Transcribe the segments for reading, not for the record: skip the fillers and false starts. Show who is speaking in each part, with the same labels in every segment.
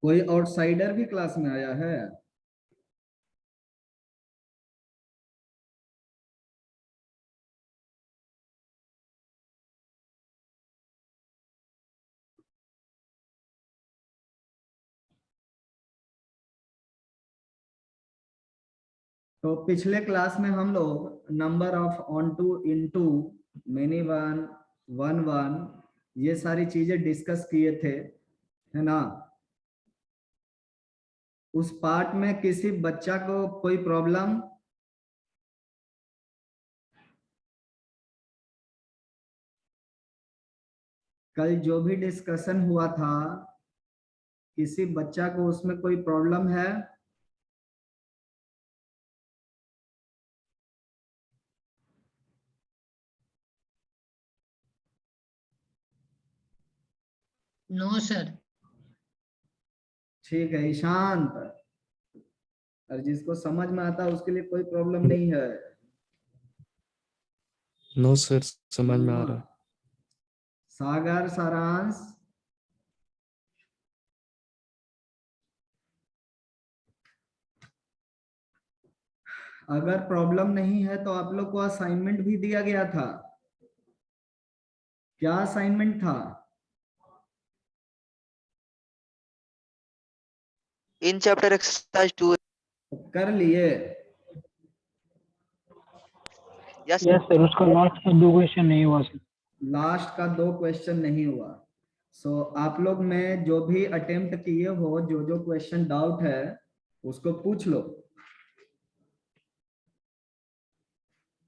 Speaker 1: कोई आउटसाइडर भी क्लास में आया है? तो पिछले क्लास में हम लोग number of onto into many one one one ये सारी चीजें डिस्कस किए थे, है ना? उस पार्ट में किसी बच्चा को कोई प्रॉब्लम? कल जो भी डिस्कशन हुआ था, किसी बच्चा को उसमें कोई प्रॉब्लम है?
Speaker 2: No sir.
Speaker 1: ठीक है ईशांत, और जिसको समझ में आता है उसके लिए कोई प्रॉब्लम नहीं है।
Speaker 3: नो सर, समझ में आ रहा है।
Speaker 1: सागर, सारांश, अगर प्रॉब्लम नहीं है तो आप लोग को असाइनमेंट भी दिया गया था। क्या असाइनमेंट था?
Speaker 4: In chapter exercise 2।
Speaker 1: कर लिए?
Speaker 4: यस
Speaker 5: सर, उसका लास्ट का 2 क्वेश्चन नहीं हुआ सर।
Speaker 1: लास्ट का 2 क्वेश्चन नहीं हुआ। सो आप लोग में जो भी अटेम्प्ट किए हो, जो जो क्वेश्चन डाउट है उसको पूछ लो,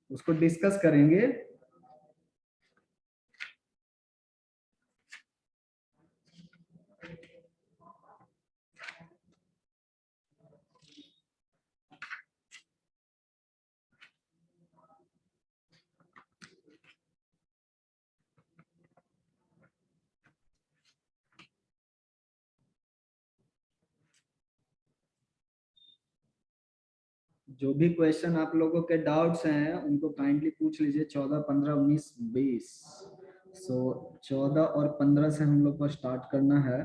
Speaker 1: उसको डिस्कस करेंगे। जो भी क्वेश्चन आप लोगों के डाउट्स हैं उनको काइंडली पूछ लीजिए। 14, 15, 19, 20। सो 14 और 15 से हम लोग को स्टार्ट करना है।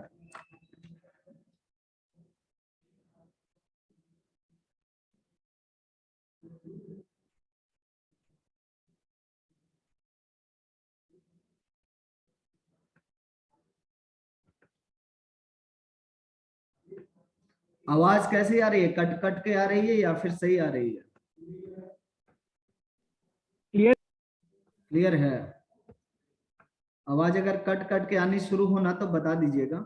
Speaker 1: आवाज कैसी आ रही है? कट कट के आ रही है या फिर सही आ रही है? क्लियर है? आवाज अगर कट कट के आनी शुरू होना तो बता दीजिएगा।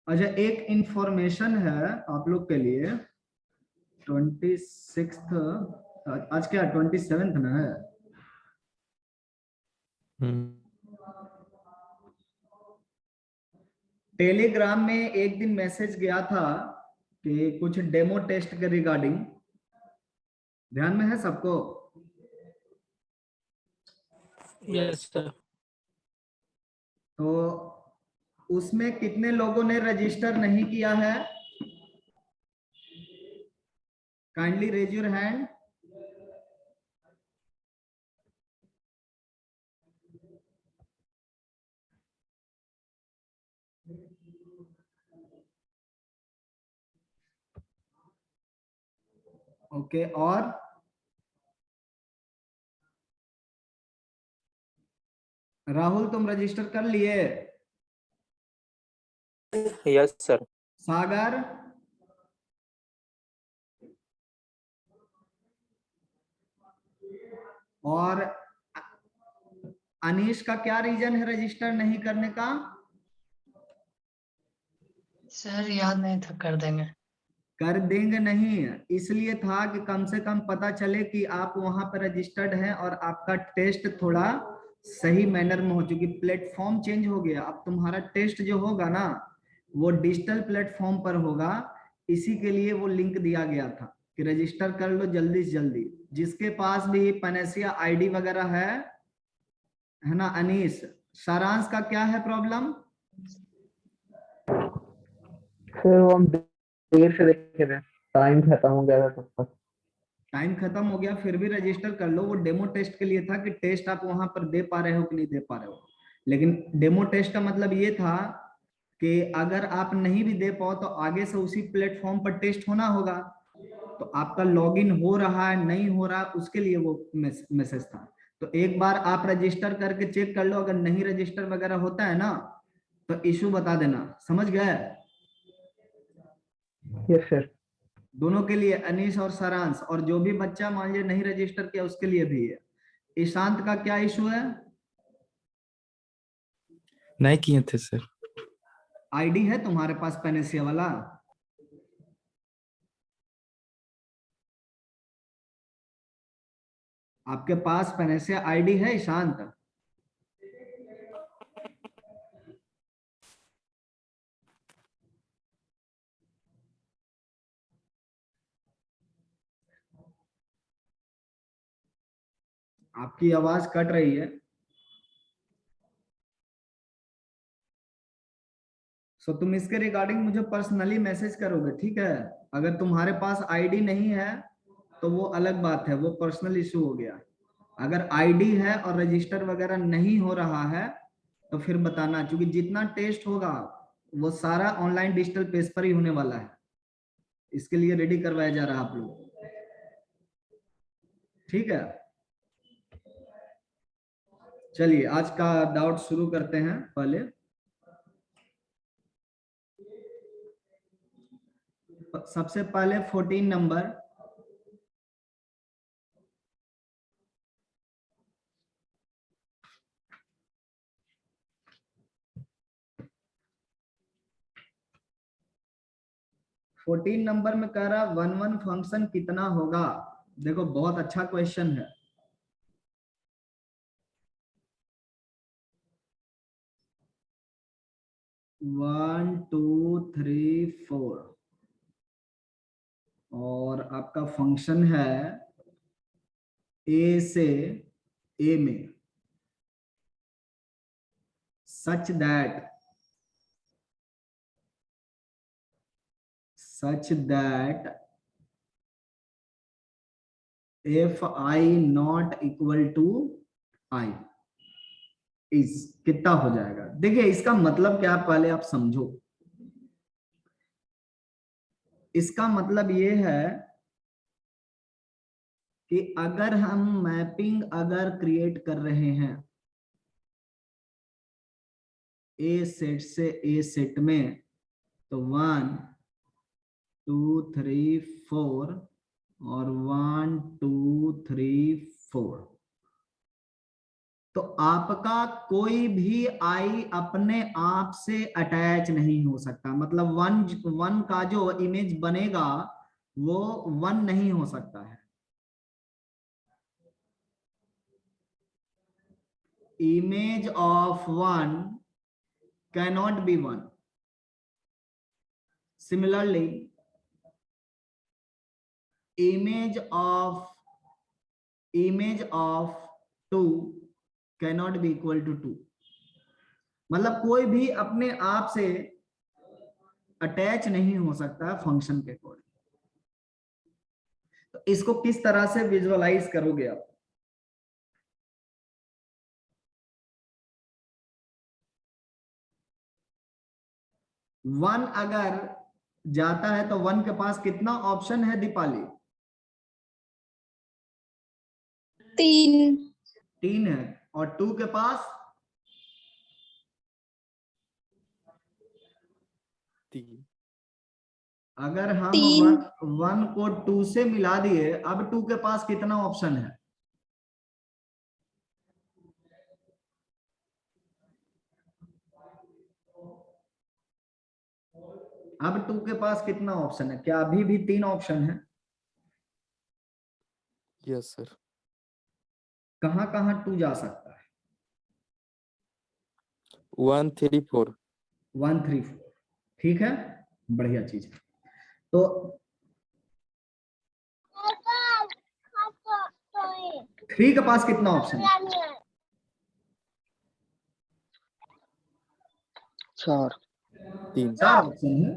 Speaker 1: अच्छा, एक इंफॉर्मेशन है आप लोग के लिए। 26, आज क्या 27 ना है? टेलीग्राम में एक दिन मैसेज गया था कि कुछ डेमो टेस्ट के रिगार्डिंग, ध्यान में है सबको?
Speaker 5: Yes sir.
Speaker 1: तो उसमें कितने लोगों ने रजिस्टर नहीं किया है? Kindly raise your hand. Okay, और राहुल तुम रजिस्टर कर लिए?
Speaker 6: Yes sir.
Speaker 1: सागर, और अनीश का क्या रीजन है रजिस्टर नहीं करने का?
Speaker 2: सर याद नहीं था, कर देंगे।
Speaker 1: कर देंगे नहीं, इसलिए था कि कम से कम पता चले कि आप वहां पर रजिस्टर्ड हैं और आपका टेस्ट थोड़ा सही मैनर में हो। चुकी प्लेटफॉर्म चेंज हो गया, अब तुम्हारा टेस्ट जो होगा ना वो डिजिटल प्लेटफॉर्म पर होगा। इसी के लिए वो लिंक दिया गया था कि रजिस्टर कर लो जल्दी से जल्दी। जिसके पास भी पैनेसिया आईडी वगैरह है ना? अनीश, सारांश का क्या है प्रॉब्लम?
Speaker 6: सर वो हम देर से देखे थे, टाइम खत्म हो गया था तब तक।
Speaker 1: टाइम खत्म हो गया फिर भी रजिस्टर कर लो। वो डेमो टेस्ट के लिए था कि टेस्ट आप वहां पर दे पा रहे हो कि नहीं दे पा रहे हो। लेकिन डेमो टेस्ट का मतलब ये था कि अगर आप नहीं भी दे पाओ तो आगे से उसी प्लेटफॉर्म पर टेस्ट होना होगा। तो आपका लॉगिन हो रहा है नहीं हो रहा उसके लिए वो मैसेज था। तो एक बार आप रजिस्टर करके चेक कर लो, अगर नहीं रजिस्टर वगैरह होता है ना तो इशू बता देना। समझ गए?
Speaker 6: Yes sir.
Speaker 1: दोनों के लिए, अनीश और सारांश, और जो भी बच्चा मान लीजिए नहीं रजिस्टर किया उसके लिए भी है। ईशांत का क्या इशू है?
Speaker 3: नहीं किए थे सर।
Speaker 1: आईडी है तुम्हारे पास पेनेसिया वाला? आपके पास पेनेसिया आईडी है ईशांत? आपकी आवाज कट रही है। सो तुम इसके रिगार्डिंग मुझे पर्सनली मैसेज करोगे, ठीक है? अगर तुम्हारे पास आईडी नहीं है तो वो अलग बात है, वो पर्सनल इशू हो गया। अगर आईडी है और रजिस्टर वगैरह नहीं हो रहा है तो फिर बताना, क्योंकि जितना टेस्ट होगा वो सारा ऑनलाइन डिजिटल पेज पर ही होने वाला है। इसके लिए रेडी करवाया जा रहा है आप लोग, ठीक है? चलिए आज का डाउट शुरू करते हैं। पहले सबसे पहले 14 नंबर, में कह रहा 1 फंक्शन कितना होगा। देखो बहुत अच्छा क्वेश्चन है। वन टू थ्री फोर और आपका फंक्शन है ए से ए में, such that if I not equal to I is कितना हो जाएगा। देखिए इसका मतलब क्या, पहले आप समझो। इसका मतलब ये है कि अगर हम मैपिंग अगर क्रिएट कर रहे हैं ए सेट से ए सेट में, तो 1 2 3 4 और 1 2 3 4, तो आपका कोई भी आई अपने आप से अटैच नहीं हो सकता। मतलब वन का जो इमेज बनेगा वो 1 नहीं हो सकता है। Image of 1 cannot be 1. Similarly, image of 2 cannot be equal to 2. मतलब कोई भी अपने आप से अटैच नहीं हो सकता फंक्शन के अकॉर्डिंग। तो इसको किस तरह से विजुअलाइज करोगे आप? वन अगर जाता है तो 1 के पास कितना ऑप्शन है दीपाली? 3 है। और 2 के पास
Speaker 3: 3।
Speaker 1: अगर हम 1 को 2 से मिला दिए, अब 2 के पास कितना ऑप्शन है? अब 2 के पास कितना ऑप्शन है? क्या अभी भी 3 ऑप्शन है?
Speaker 3: Yes sir.
Speaker 1: कहां कहां 2 जा सकता है?
Speaker 3: 1 3 4।
Speaker 1: 1 3 4, ठीक है, बढ़िया चीज है। तो 3 के पास कितना ऑप्शन है?
Speaker 6: 4।
Speaker 3: 3।
Speaker 1: 4 ऑप्शन है।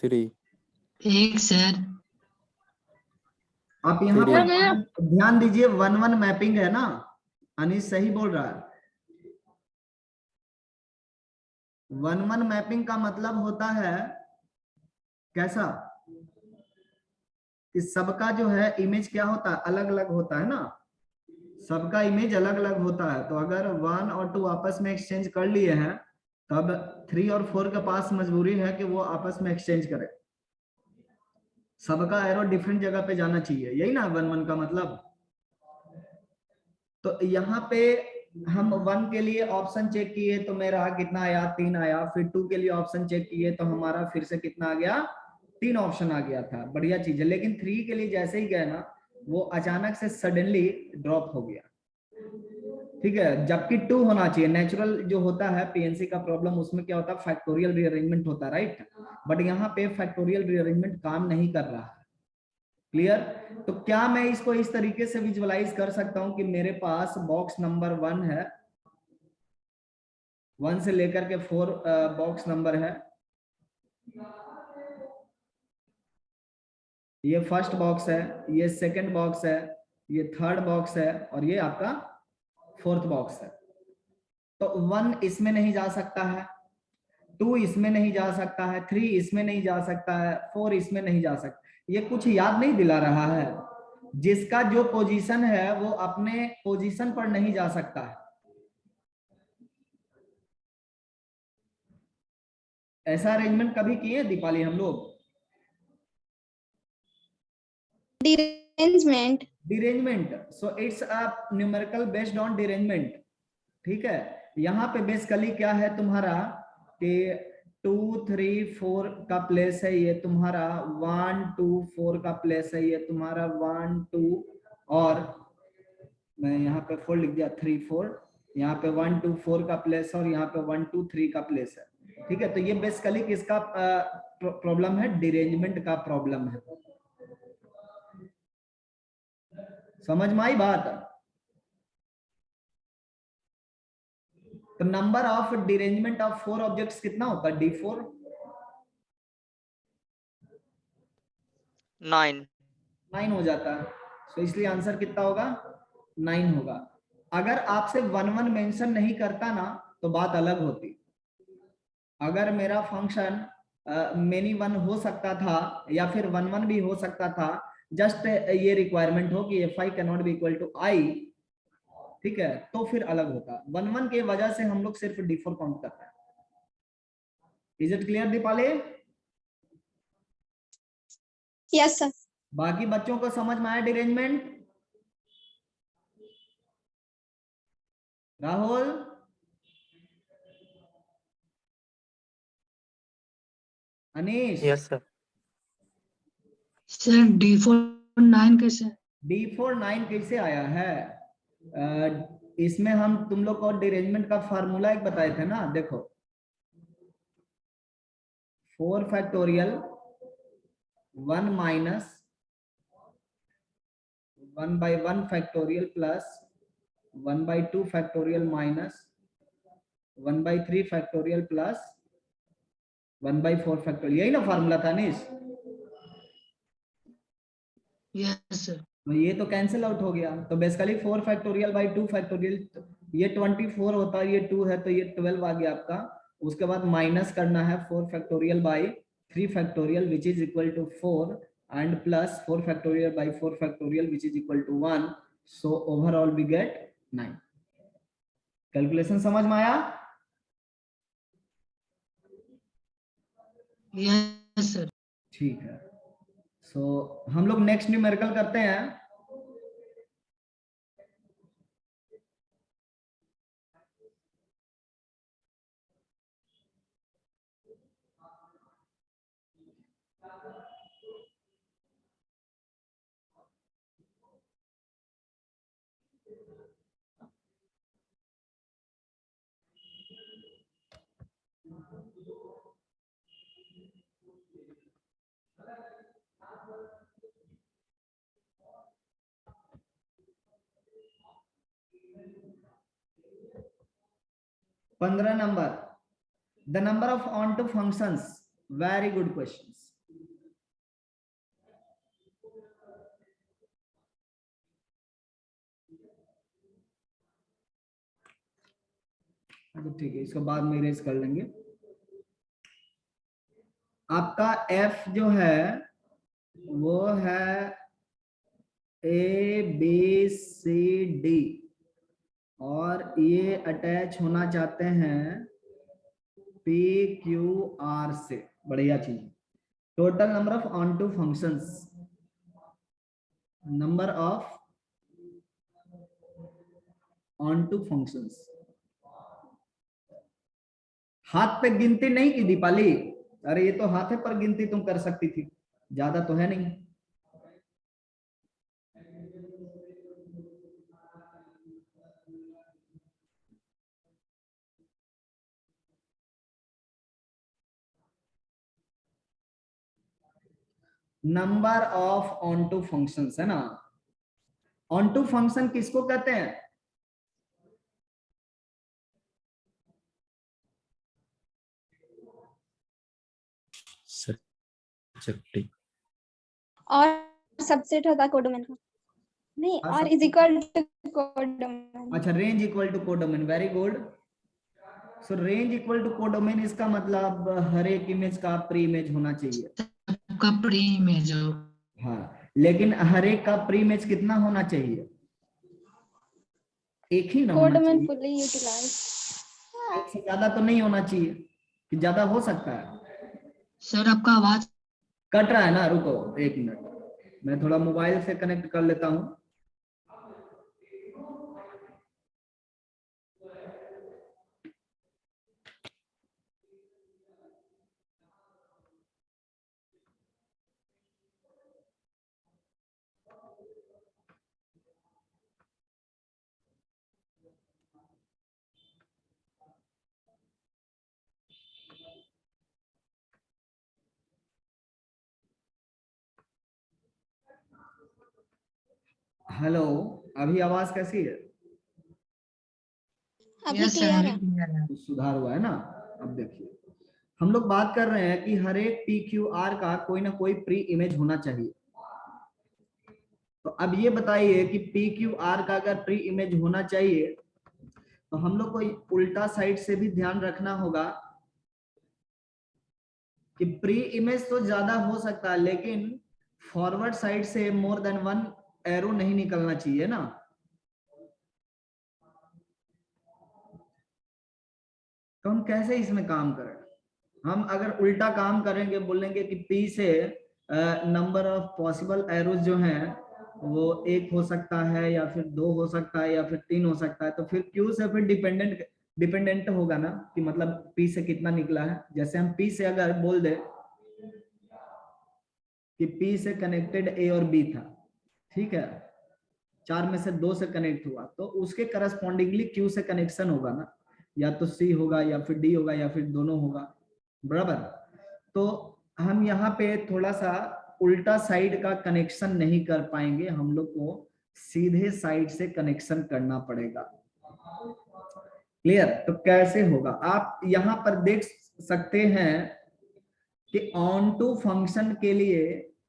Speaker 3: 3
Speaker 2: एक सर।
Speaker 1: आप यहाँ
Speaker 3: Three.
Speaker 1: पर ध्यान दीजिए, 1-1 मैपिंग है ना, अनीश सही बोल रहा है। 1-1 मैपिंग का मतलब होता है कैसा कि सबका जो है इमेज क्या होता है, अलग अलग होता है ना, सबका इमेज अलग अलग होता है। तो अगर 1 और 2 आपस में एक्सचेंज कर लिए हैं, तब 3 और 4 के पास मजबूरी है कि वो आपस में एक्सचेंज करें। सबका एरो डिफरेंट जगह पे जाना चाहिए, यही ना 1-1 का मतलब। तो यहाँ पे हम 1 के लिए ऑप्शन चेक किए तो मेरा कितना आया, 3 आया। फिर 2 के लिए ऑप्शन चेक किए तो हमारा फिर से कितना आ गया, 3 ऑप्शन आ गया था, बढ़िया चीज है। लेकिन 3 के लिए जैसे ही गए ना, वो अचानक से सडनली ड्रॉप हो गया, ठीक है। जबकि 2 होना चाहिए, नेचुरल जो होता है पीएनसी का प्रॉब्लम, उसमें क्या होता है, फैक्टोरियल रीअरेंजमेंट होता है, राइट। बट यहाँ पे फैक्टोरियल रीअरेंजमेंट काम नहीं कर रहा है, क्लियर। तो क्या मैं इसको इस तरीके से विजुअलाइज कर सकता हूं कि मेरे पास बॉक्स नंबर 1 है, 1 से लेकर के 4 बॉक्स नंबर है, ये फर्स्ट बॉक्स है, ये सेकंड बॉक्स है, ये थर्ड बॉक्स है, और ये आपका फोर्थ बॉक्स है। तो 1 इसमें नहीं जा सकता है, 2 इसमें नहीं जा सकता है, 3 इसमें नहीं जा सकता है, 4 इसमें नहीं जा सकता। ये कुछ याद नहीं दिला रहा है, जिसका जो पोजीशन है वो अपने पोजीशन पर नहीं जा सकता है। ऐसा अरेंजमेंट कभी किए दीपाली हम लोग? Derangement, so it's a numerical based on derangement, ठीक है। यहाँ पे बेसिकली क्या है तुम्हारा कि 2, 3, 4 का प्लेस है, ये तुम्हारा 1, 2, 4 का प्लेस है, ये तुम्हारा 1, 2, और मैं यहाँ पे 4 लिख दिया, 3, 4, यहाँ पे 1, 2, 4 का प्लेस है, और यहाँ पे 1, 2, 3 का प्लेस है, ठीक है। तो ये बेसिकली किसका प्रॉब्लम है, डिरेंजमेंट का प्रॉब्लम है। समझ में आई बात? तो number of derangement of 4 objects कितना होता है, D4?
Speaker 4: 9
Speaker 1: हो जाता है। तो इसलिए आंसर कितना होगा, 9 होगा। अगर आपसे 1-1 मेंशन नहीं करता ना, तो बात अलग होती। अगर मेरा फंक्शन मेनी 1 हो सकता था, या फिर 1-1 भी हो सकता था, जस्ट ये रिक्वायरमेंट हो कि fi cannot be equal to I, ठीक है, तो फिर अलग होता। 1-1 के वजह से हम लोग सिर्फ D4 काउंट करते हैं। Is it clear Deepali?
Speaker 7: Yes sir.
Speaker 1: बाकी बच्चों को समझ में आया derangement? Rahul, Anish,
Speaker 3: yes sir.
Speaker 2: Sir D4 9 कैसे?
Speaker 1: D4 9 कैसे आया है? इसमें हम तुम लोग को डिरेंजमेंट का फार्मूला एक बताए थे ना, देखो 4 factorial 1 minus 1/1 factorial plus 1/2 factorial minus 1/3 factorial plus 1/4 factorial, यही ना फार्मूला था अनीश?
Speaker 2: Yes sir.
Speaker 1: तो ये तो कैंसिल आउट हो गया। तो बेसिकली 4 फैक्टोरियल बाई 2 फैक्टोरियल, ये 24 होता है, ये 2 है तो ये 12 आ गया आपका। उसके बाद माइनस करना है 4 factorial by 3 factorial which is equal to 4, and plus 4 factorial by 4 factorial which is equal to 1। So overall we get 9। Calculation समझ में आया?
Speaker 2: Yes sir.
Speaker 1: ठीक है। सो हम लोग नेक्स्ट न्यूमेरिकल करते हैं। $15 number, the number of onto functions, very good questions. अच्छा ठीक है, इसको बाद में इरेज कर लेंगे। आपका एफ जो है वो है ए बी सी डी, और ये अटैच होना चाहते हैं पी क्यू आर से। बढ़िया चीज। Total number of onto functions, number of onto functions. हाथ पे गिनती नहीं की दीपाली? अरे ये तो हाथ है पर गिनती तुम कर सकती थी, ज्यादा तो है नहीं। Number of onto functions है ना। ऑन टू फंक्शन किसको कहते हैं?
Speaker 3: सब्जेक्टिव।
Speaker 7: और सबसेट होता है कोडोमेन का। नहीं,
Speaker 1: हाँ,
Speaker 7: और इज इक्वल टू कोडोमेन।
Speaker 1: अच्छा, range equal to codomain, very good. So range equal to codomain, इसका मतलब हर एक इमेज का प्री इमेज होना चाहिए।
Speaker 2: सबका प्री इमेज हो।
Speaker 1: हाँ, लेकिन हर एक का प्री इमेज कितना होना चाहिए? एक ही ना होना
Speaker 7: कोडोमेन
Speaker 1: चाहिए,
Speaker 7: फुल्ली यूटिलाइज।
Speaker 1: एक से ज्यादा तो नहीं होना चाहिए, कि ज्यादा हो सकता है।
Speaker 2: सर आपका आवाज
Speaker 1: कट रहा है ना, रुको एक मिनट, मैं थोड़ा मोबाइल से कनेक्ट कर लेता हूं। हेलो, अभी आवाज कैसी है?
Speaker 7: अभी
Speaker 2: यस सर
Speaker 7: क्लियर
Speaker 2: अभी
Speaker 7: है।
Speaker 2: क्लियर है।
Speaker 1: कुछ सुधार हुआ है ना? अब देखिए, हम लोग बात कर रहे हैं कि हर एक पी क्यू आर का कोई ना कोई प्री इमेज होना चाहिए। तो अब ये बताइए कि पी क्यू आर का अगर प्री इमेज होना चाहिए तो हम लोग को उल्टा साइड से भी ध्यान रखना होगा कि प्री इमेज तो ज्यादा हो सकता है, लेकिन फॉरवर्ड साइड से मोर देन वन एरो नहीं निकलना चाहिए ना। तो हम कैसे इसमें काम करें? हम अगर उल्टा काम करेंगे, बोलेंगे कि पी से नंबर ऑफ पॉसिबल एरोज जो हैं वो एक हो सकता है, या फिर दो हो सकता है, या फिर तीन हो सकता है, तो फिर क्यू से फिर डिपेंडेंट होगा ना, कि मतलब पी से कितना निकला है। जैसे हम पी से अगर बोल दे कि पी से कनेक्टेड ए और बी था, ठीक है, चार में से दो से कनेक्ट हुआ, तो उसके करस्पॉन्डिंगली क्यू से कनेक्शन होगा ना, या तो सी होगा या फिर डी होगा या फिर दोनों होगा, बराबर। तो हम यहाँ पे थोड़ा सा उल्टा साइड का कनेक्शन नहीं कर पाएंगे, हम लोग को सीधे साइड से कनेक्शन करना पड़ेगा। क्लियर? तो कैसे होगा आप यहाँ पर देख सकते हैं कि ऑन टू फंक्शन के लिए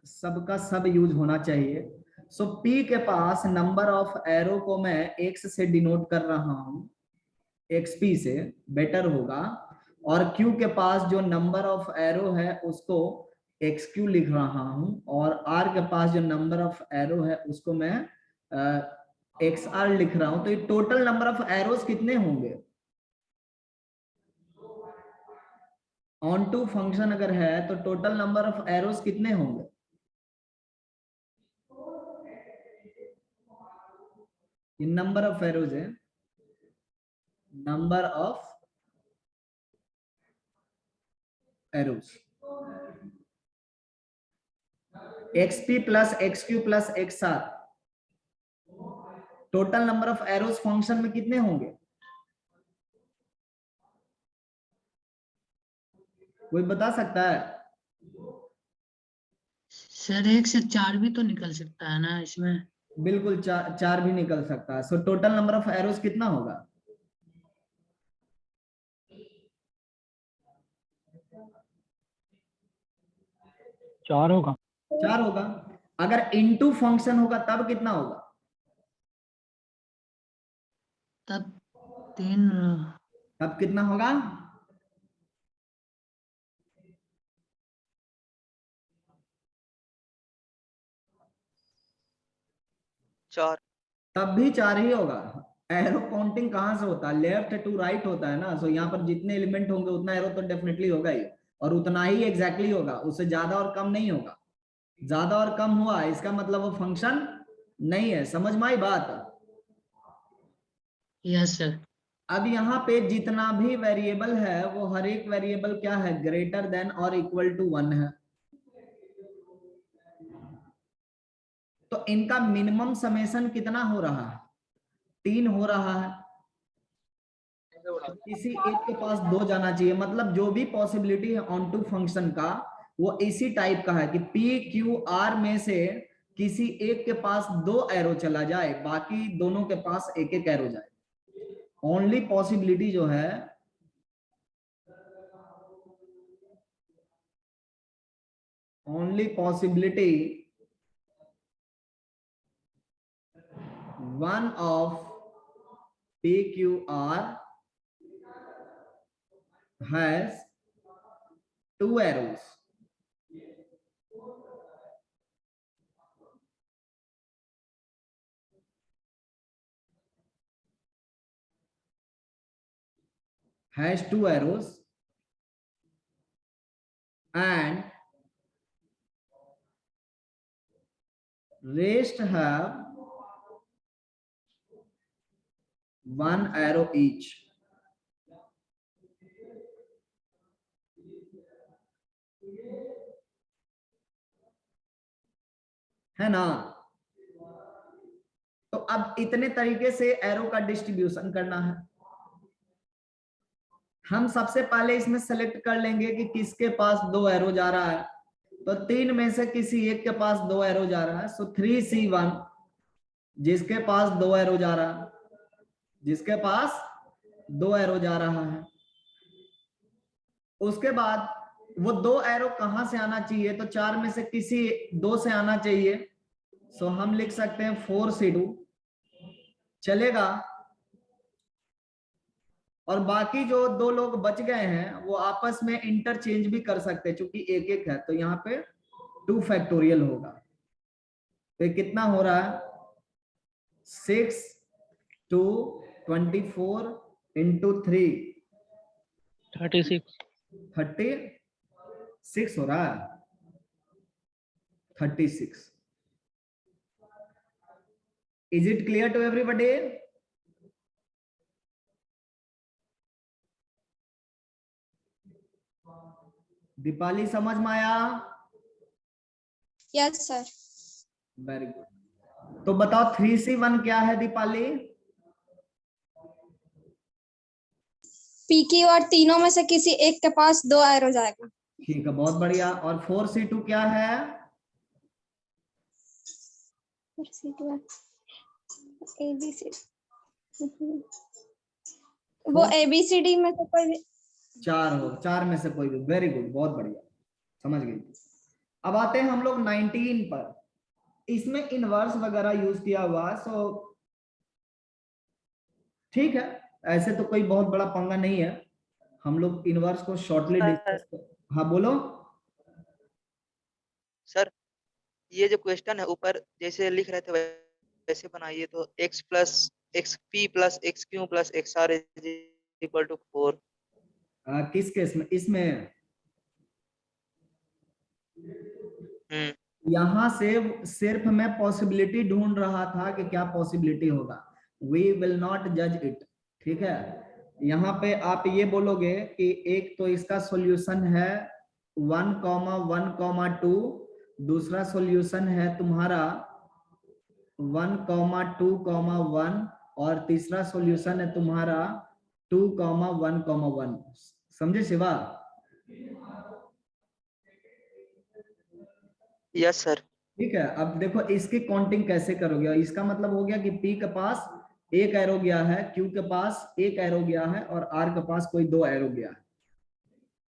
Speaker 1: सबका सब यूज होना चाहिए। सो P के पास नंबर ऑफ एरो को मैं x से डिनोट कर रहा हूं, xp से बेटर होगा, और Q के पास जो नंबर ऑफ एरो है उसको xq लिख रहा हूं, और R के पास जो नंबर ऑफ एरो है उसको मैं xr लिख रहा हूं। तो ये टोटल नंबर ऑफ एरोज कितने होंगे? ऑन टू फंक्शन अगर है तो टोटल नंबर ऑफ एरोज कितने होंगे? ये नंबर ऑफ एरोज है, number of arrows, xp plus xq plus xr, total number of arrows function में कितने होंगे? कोई बता सकता है?
Speaker 2: सर एक से चार भी तो निकल सकता है ना इसमें।
Speaker 1: बिल्कुल, चार भी निकल सकता है। So total number of arrows कितना होगा?
Speaker 5: चार होगा।
Speaker 1: 4 होगा। अगर इनटू फंक्शन होगा तब कितना होगा?
Speaker 2: तब तीन
Speaker 1: तब कितना होगा?
Speaker 4: चार।
Speaker 1: तब भी 4 ही होगा। एरो काउंटिंग कहाँ से होता है? लेफ्ट टू राइट होता है ना। सो यहाँ पर जितने एलिमेंट होंगे उतना एरो तो डेफिनेटली होगा ही, और उतना ही एग्जैक्टली होगा, उससे ज्यादा और कम नहीं होगा। ज्यादा और कम हुआ इसका मतलब वो फंक्शन नहीं है। समझ में आई बात?
Speaker 2: Yes sir.
Speaker 1: अब यहाँ पे जितना भी वेरिएबल है वो हर एक वेरिएबल क्या है? ग्रेटर देन और इक्वल टू 1 है। तो इनका मिनिमम समेशन कितना हो रहा है? 3 हो रहा है। तो किसी एक के पास 2 जाना चाहिए, मतलब जो भी पॉसिबिलिटी है ऑन टू फंक्शन का वो इसी टाइप का है कि पी क्यू आर में से किसी एक के पास 2 एरो चला जाए, बाकी दोनों के पास एक एक एरो जाए। ओनली पॉसिबिलिटी जो है only possibility one of PQR has 2 arrows. Has 2 arrows and rest have 1 arrow each. है ना? तो अब इतने तरीके से एरो का डिस्ट्रीब्यूशन करना है। हम सबसे पहले इसमें सेलेक्ट कर लेंगे कि किसके पास 2 एरो जा रहा है। तो 3 में से किसी एक के पास 2 एरो जा रहा है। सो 3C1 जिसके पास 2 एरो जा रहा है, जिसके पास 2 एरो जा रहा है। उसके बाद वो 2 एरो कहां से आना चाहिए? तो 4 में से किसी 2 से आना चाहिए। सो हम लिख सकते हैं 4C2 चलेगा, और बाकी जो 2 लोग बच गए हैं वो आपस में इंटरचेंज भी कर सकते हैं, क्योंकि एक एक है। तो यहाँ पे 2 फैक्टोरियल होगा। तो ये कितना हो रहा है? 6 2 24 into 3
Speaker 5: 36।
Speaker 1: 36 हो रहा है। 36। Is it clear to everybody? Deepali समझ में आया?
Speaker 7: Yes sir.
Speaker 1: Very good. तो बताओ 3C1 क्या है दीपाली?
Speaker 7: पी क्यू आर तीनों में से किसी एक के पास 2 एरो जाएगा।
Speaker 1: ठीक है, बहुत बढ़िया। और 4C2 क्या है?
Speaker 7: ABC वो ABCD में से कोई भी
Speaker 1: 4 हो, 4 में से कोई भी। वेरी गुड, बहुत बढ़िया, समझ गई। अब आते हैं हम लोग 19 पर। इसमें इनवर्स वगैरह यूज किया हुआ। सो ठीक है, ऐसे तो कोई बहुत बड़ा पंगा नहीं है। हम लोग इनवर्स को शॉर्टली डिस्कस। हाँ बोलो।
Speaker 4: सर ये जो क्वेश्चन है ऊपर जैसे लिख रहे थे वैसे बनाइए। तो x plus x p plus x q plus x r is equal to 4।
Speaker 1: किस केस में? इसमें यहां से सिर्फ मैं पॉसिबिलिटी ढूंढ रहा था कि क्या पॉसिबिलिटी होगा। वी विल नॉट जज इट। ठीक है, यहाँ पे आप ये बोलोगे कि एक तो इसका सॉल्यूशन है 1,1,2, दूसरा सॉल्यूशन है तुम्हारा 1,2,1, और तीसरा सॉल्यूशन है तुम्हारा 2,1,1। समझे शिवा?
Speaker 4: Yes sir.
Speaker 1: ठीक है, अब देखो इसकी काउंटिंग कैसे करोगे। इसका मतलब हो गया कि P के पास 1 एरो गया है, Q के पास 1 एरो गया है, और R के पास कोई 2 एरो गया है।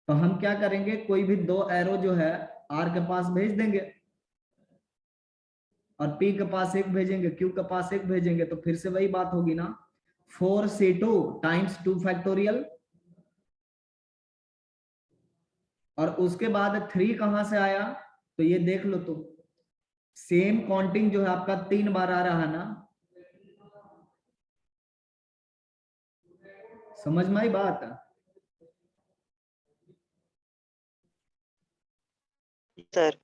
Speaker 1: तो हम क्या करेंगे? कोई भी 2 एरो जो है R के पास भेज देंगे, और P के पास 1 भेजेंगे, Q के पास 1 भेजेंगे। तो फिर से वही बात होगी ना, 4c2 टाइम्स 2 फैक्टोरियल, और उसके बाद 3 कहां से आया, तो ये देख लो, तो सेम काउंटिंग जो है आपका 3 बार आ रहा है ना, समझ में आई बात?
Speaker 4: सर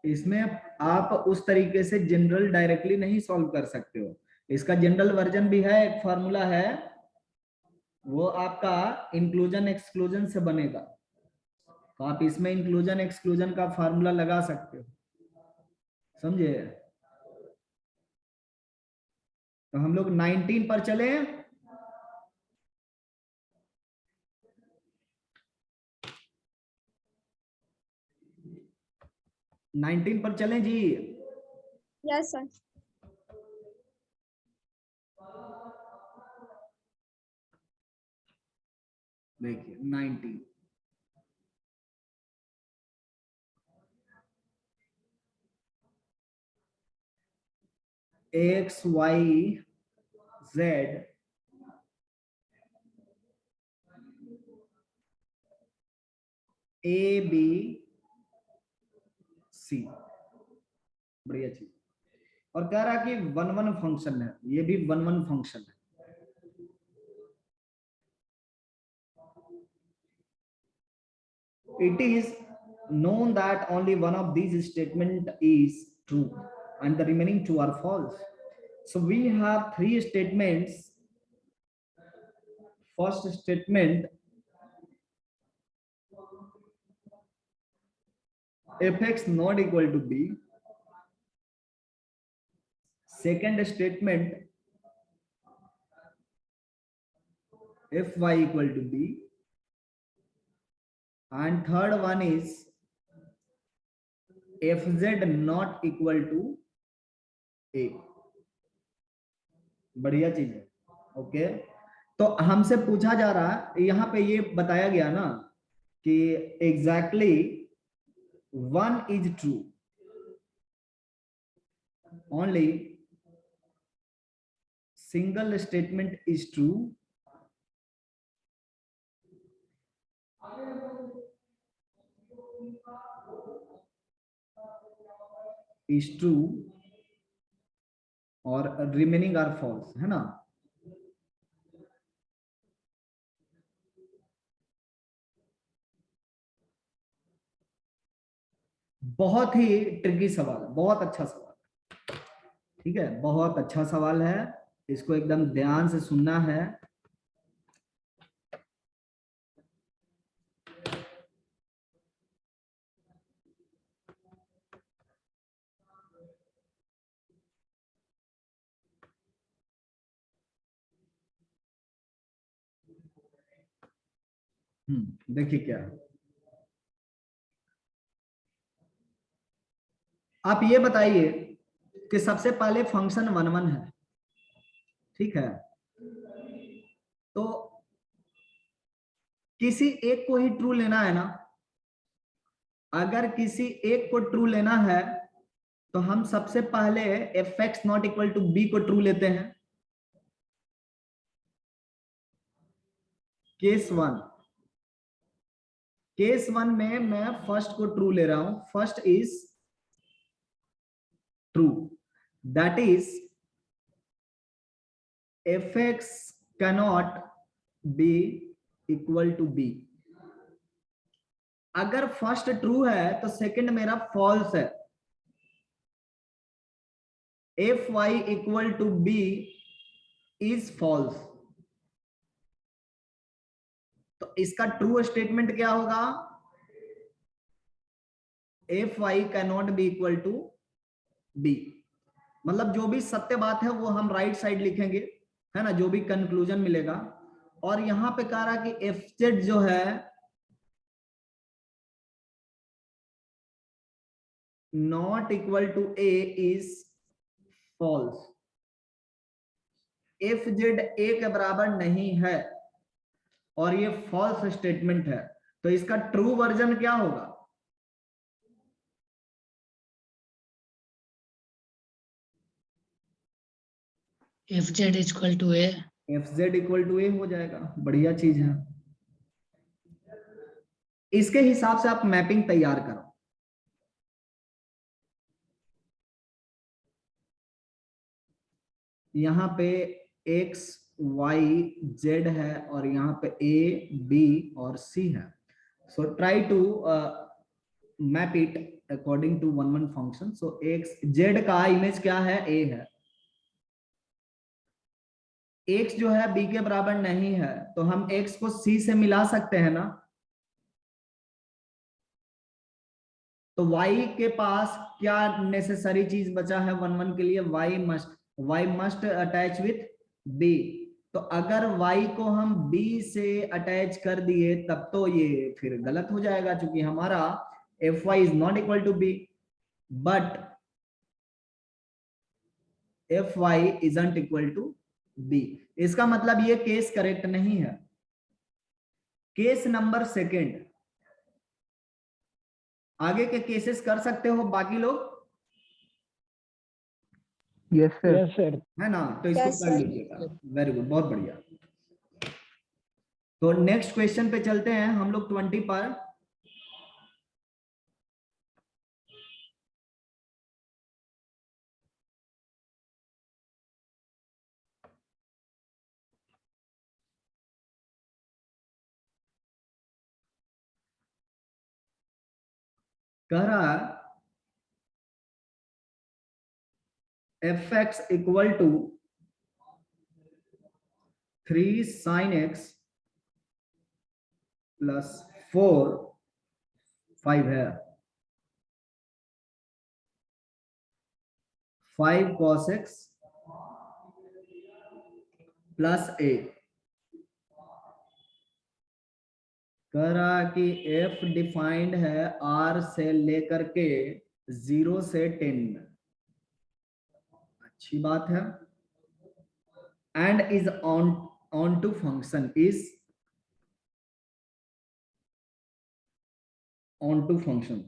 Speaker 1: इसमें आप उस तरीके से जनरल डायरेक्टली नहीं सॉल्व कर सकते हो, इसका जनरल वर्जन भी है, एक फॉर्मूला है, वो आपका इंक्लूजन एक्सक्लूजन से बनेगा, तो आप इसमें इंक्लूजन एक्सक्लूजन का फार्मूला लगा सकते हो, समझे? तो हम लोग 19 पर चले। 19 पर चलें जी।
Speaker 7: Yes sir.
Speaker 1: देखिए 19, X Y Z A B C, बढ़िया चीज। और कह रहा कि 1 1 फंक्शन है, ये भी 1 1 फंक्शन है। It is known that only one of these statement is true and the remaining 2 are false. So we have 3 statements. First statement, fx not equal to b. Second statement, fy equal to b. And third one is fz not equal to a. बढ़िया चीज है। Okay, तो हमसे पूछा जा रहा है, यहाँ पे ये बताया गया ना कि exactly 1 is true, only single statement is true, और रिमेनिंग आर फॉल्स, है ना? बहुत ही ट्रिकी सवाल है, बहुत अच्छा सवाल, ठीक है, बहुत अच्छा सवाल है, इसको एकदम ध्यान से सुनना है। देखिए क्या है, आप ये बताइए कि सबसे पहले फंक्शन 1 1 है, ठीक है, तो किसी एक को ही ट्रू लेना है ना। अगर किसी एक को ट्रू लेना है तो हम सबसे पहले fx not equal to b को ट्रू लेते हैं। केस 1 में मैं फर्स्ट को ट्रू ले रहा हूं, first is true, that is fx cannot be equal to b। अगर फर्स्ट ट्रू है तो सेकंड मेरा फॉल्स है, fy equal to b is false. तो इसका ट्रू स्टेटमेंट क्या होगा, fy cannot be equal to b। मतलब जो भी सत्य बात है वो हम राइट साइड लिखेंगे, है ना, जो भी कंक्लूजन मिलेगा। और यहां पे कह रहा कि fz जो है not equal to a is false, fz a के बराबर नहीं है और ये फॉल्स स्टेटमेंट है, तो इसका ट्रू वर्जन क्या होगा,
Speaker 2: F Z equal to A.
Speaker 1: F Z equal to A हो जाएगा, बढ़िया चीज है। इसके हिसाब से आप मैपिंग तैयार करो। यहाँ पे x y z है और यहाँ पे a b और c है। So try to map it according to one function. So x z का इमेज क्या है, a है। x जो है b के बराबर नहीं है, तो हम x को c से मिला सकते हैं ना। तो y के पास क्या नेसेसरी चीज बचा है वन के लिए, y must attach with b। तो अगर y को हम b से अटैच कर दिए तब तो ये फिर गलत हो जाएगा, क्योंकि हमारा fy is not equal to b, but fy isn't equal to b। इसका मतलब ये केस करेक्ट नहीं है। केस नंबर सेकेंड, आगे के केसेस कर सकते हो बाकी लोग,
Speaker 6: यस सर।
Speaker 5: Yes sir.
Speaker 1: है ना, तो इसको
Speaker 7: Yes,
Speaker 1: कर
Speaker 7: sir.
Speaker 1: लीजिएगा। वेरी गुड, बहुत बढ़िया। तो नेक्स्ट क्वेश्चन पे चलते हैं हम लोग 20 पर। कह रहा है fx equal to 3 sin x plus 4 5 है, 5 cos x प्लस a। कह रहा कि f डिफाइंड है r से लेकर के 0 से 10 में। अच्छी बात है। And is onto function, इज on to function,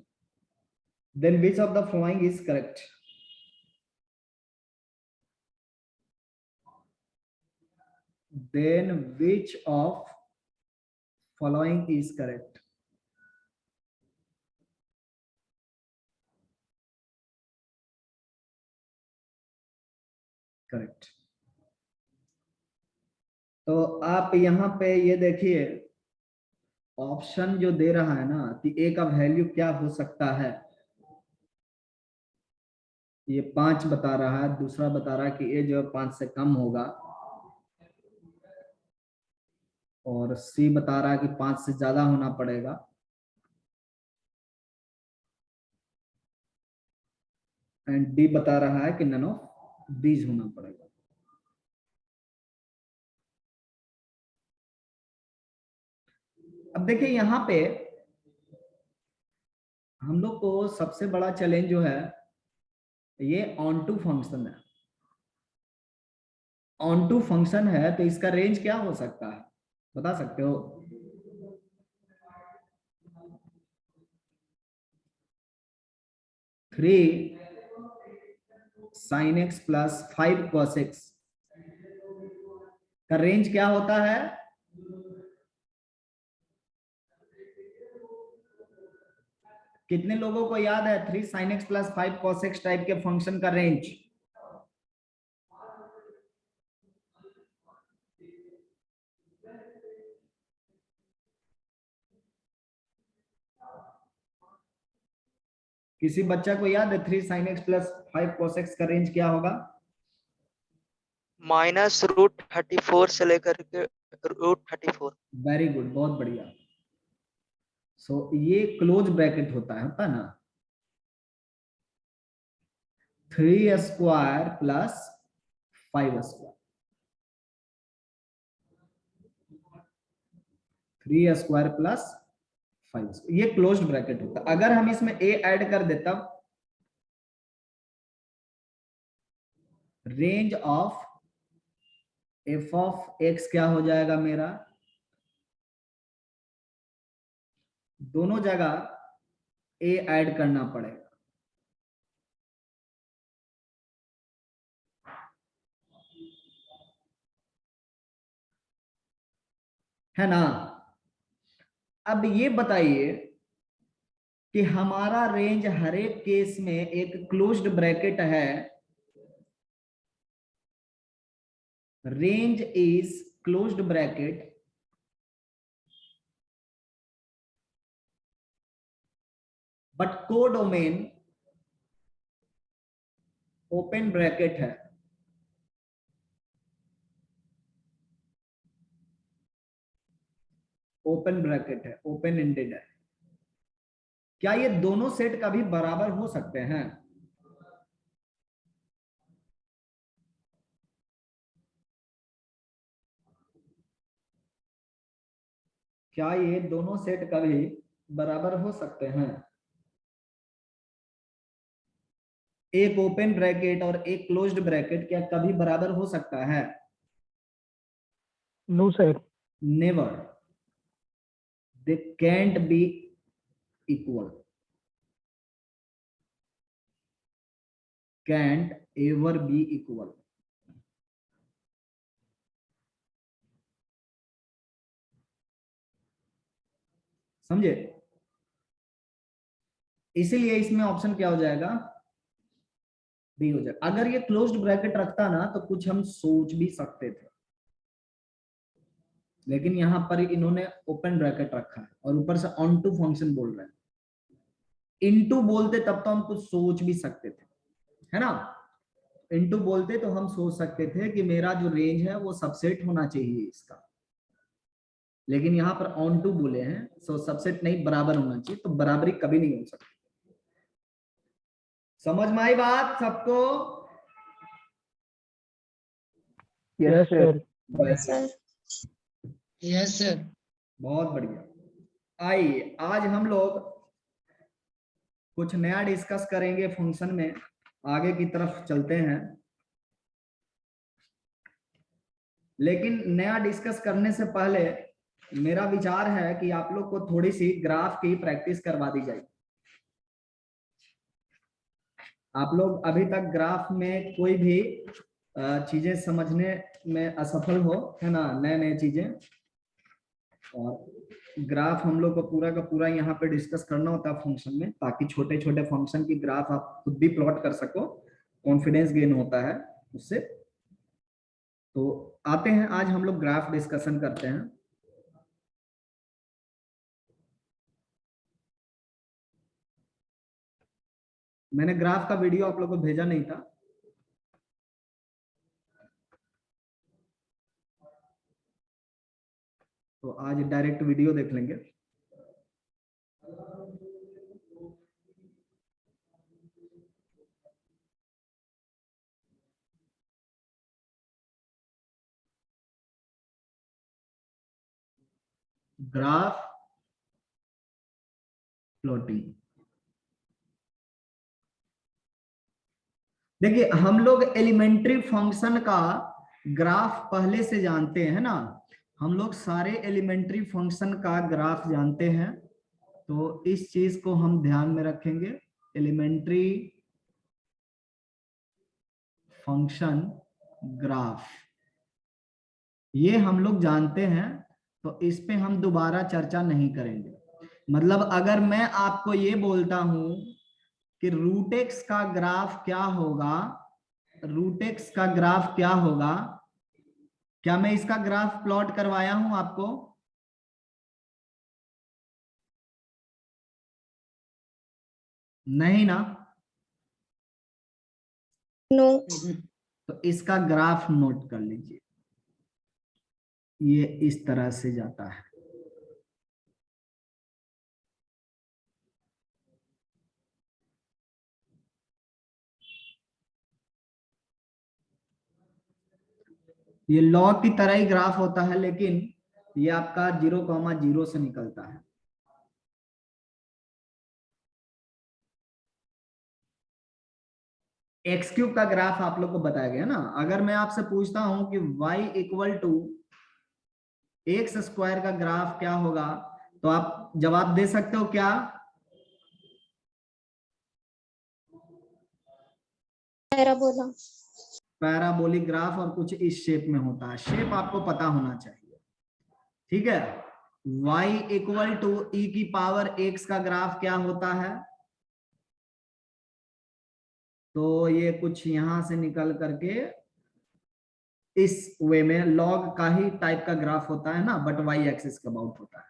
Speaker 1: then which of the following is correct? Then which of following is correct? Correct. तो आप यहाँ पे ये देखिए, ऑप्शन जो दे रहा है ना कि a का वैल्यू क्या हो सकता है, ये 5 बता रहा है, दूसरा बता रहा है कि a जो है 5 से कम होगा, और c बता रहा है कि 5 से ज्यादा होना पड़ेगा, एंड d बता रहा है कि नन ऑफ दीज होना पड़ेगा। अब देखिए यहाँ पे हम लोग को सबसे बड़ा चैलेंज जो है ये ऑन टू फंक्शन है। ऑन टू फंक्शन है तो इसका रेंज क्या हो सकता है, बता सकते हो? Three sine x plus 5 cos x का रेंज क्या होता है? कितने लोगों को याद है 3 sin x plus 5 cos x type के फंक्शन का रेंज? किसी बच्चा को याद है 3 sin x plus 5 cos x का रेंज क्या होगा?
Speaker 4: -√34 से लेकर के √34।
Speaker 1: वेरी गुड, बहुत बढ़िया। सो ये क्लोज ब्रैकेट होता है ना, 3 square plus 5 square, 3 square plus 5 square, ये क्लोज्ड ब्रैकेट होता है। अगर हम इसमें a ऐड कर दे तब range of f of x क्या हो जाएगा मेरा? दोनों जगह a ऐड करना पड़ेगा। है ना। अब ये बताइए कि हमारा रेंज हर एक केस में एक क्लोज्ड ब्रैकेट है, range is closed bracket but codomain open bracket है। ओपन ब्रैकेट है, ओपन एंडेड है। क्या ये दोनों सेट कभी बराबर हो सकते हैं? क्या ये दोनों सेट कभी बराबर हो सकते हैं? एक ओपन ब्रैकेट और एक क्लोज्ड ब्रैकेट क्या कभी बराबर हो सकता है?
Speaker 5: No sir.
Speaker 1: Never, they can't be equal, can't ever be equal. समझे? इसीलिए इसमें ऑप्शन क्या हो जाएगा? बी हो जाएगा। अगर ये क्लोज्ड ब्रैकेट रखता ना तो कुछ हम सोच भी सकते थे, लेकिन यहां पर इन्होंने ओपन ब्रैकेट रखा है और ऊपर से ऑन टू फंक्शन बोल रहे हैं। इनटू बोलते तब तो हम कुछ सोच भी सकते थे, है ना। इनटू बोलते तो हम सोच सकते थे कि मेरा जो रेंज है वो सबसेट होना चाहिए इसका, लेकिन यहाँ पर ऑन टू बोले हैं, सो सबसेट नहीं बराबर होना चाहिए, तो बराबरी कभी नहीं हो सकती। समझ में आई बात सबको?
Speaker 5: Yes sir.
Speaker 7: Sir
Speaker 2: yes sir.
Speaker 1: बहुत बढ़िया। आइए आज हम लोग कुछ नया डिस्कस करेंगे फंक्शन में, आगे की तरफ चलते हैं। लेकिन नया डिस्कस करने से पहले मेरा विचार है कि आप लोग को थोड़ी सी ग्राफ की प्रैक्टिस करवा दी जाए। आप लोग अभी तक ग्राफ में कोई भी चीजें समझने में असफल हो, है ना, नए नए चीजें। और ग्राफ हम लोग को पूरा का पूरा यहाँ पे डिस्कस करना होता है फंक्शन में, ताकि छोटे छोटे फंक्शन की ग्राफ आप खुद भी प्लॉट कर सको, कॉन्फिडेंस गेन होता है उससे। तो आते हैं, आज हम लोग ग्राफ डिस्कशन करते हैं। मैंने ग्राफ का वीडियो आप लोगों को भेजा नहीं था, तो आज डायरेक्ट वीडियो देख लेंगे। Graph plotting. देखिए हम लोग एलिमेंट्री फंक्शन का ग्राफ पहले से जानते हैं ना, हम लोग सारे एलिमेंट्री फंक्शन का ग्राफ जानते हैं, तो इस चीज को हम ध्यान में रखेंगे। एलिमेंट्री फंक्शन ग्राफ ये हम लोग जानते हैं, तो इस पे हम दोबारा चर्चा नहीं करेंगे। मतलब अगर मैं आपको ये बोलता हूं कि रूट एक्स का ग्राफ क्या होगा, रूट एक्स का ग्राफ क्या होगा, क्या मैं इसका ग्राफ प्लॉट करवाया हूं आपको? नहीं ना।
Speaker 7: नो।
Speaker 1: तो इसका ग्राफ नोट कर लीजिए, ये इस तरह से जाता है। ये लॉग की तरह ही ग्राफ होता है, लेकिन ये आपका 0,0 से निकलता है। एक्स क्यूब का ग्राफ आप लोग को बताया गया ना। अगर मैं आपसे पूछता हूं कि y equal to x square का ग्राफ क्या होगा, तो आप जवाब दे सकते हो क्या?
Speaker 7: पैराबोला।
Speaker 1: पैराबोलिक ग्राफ, और कुछ इस शेप में होता है। शेप आपको पता होना चाहिए। ठीक है, y इक्वल टू e की पावर x का ग्राफ क्या होता है, तो ये कुछ यहां से निकल करके इस वे में लॉग का ही टाइप का ग्राफ होता है ना, बट y एक्सिस का अबाउट होता है,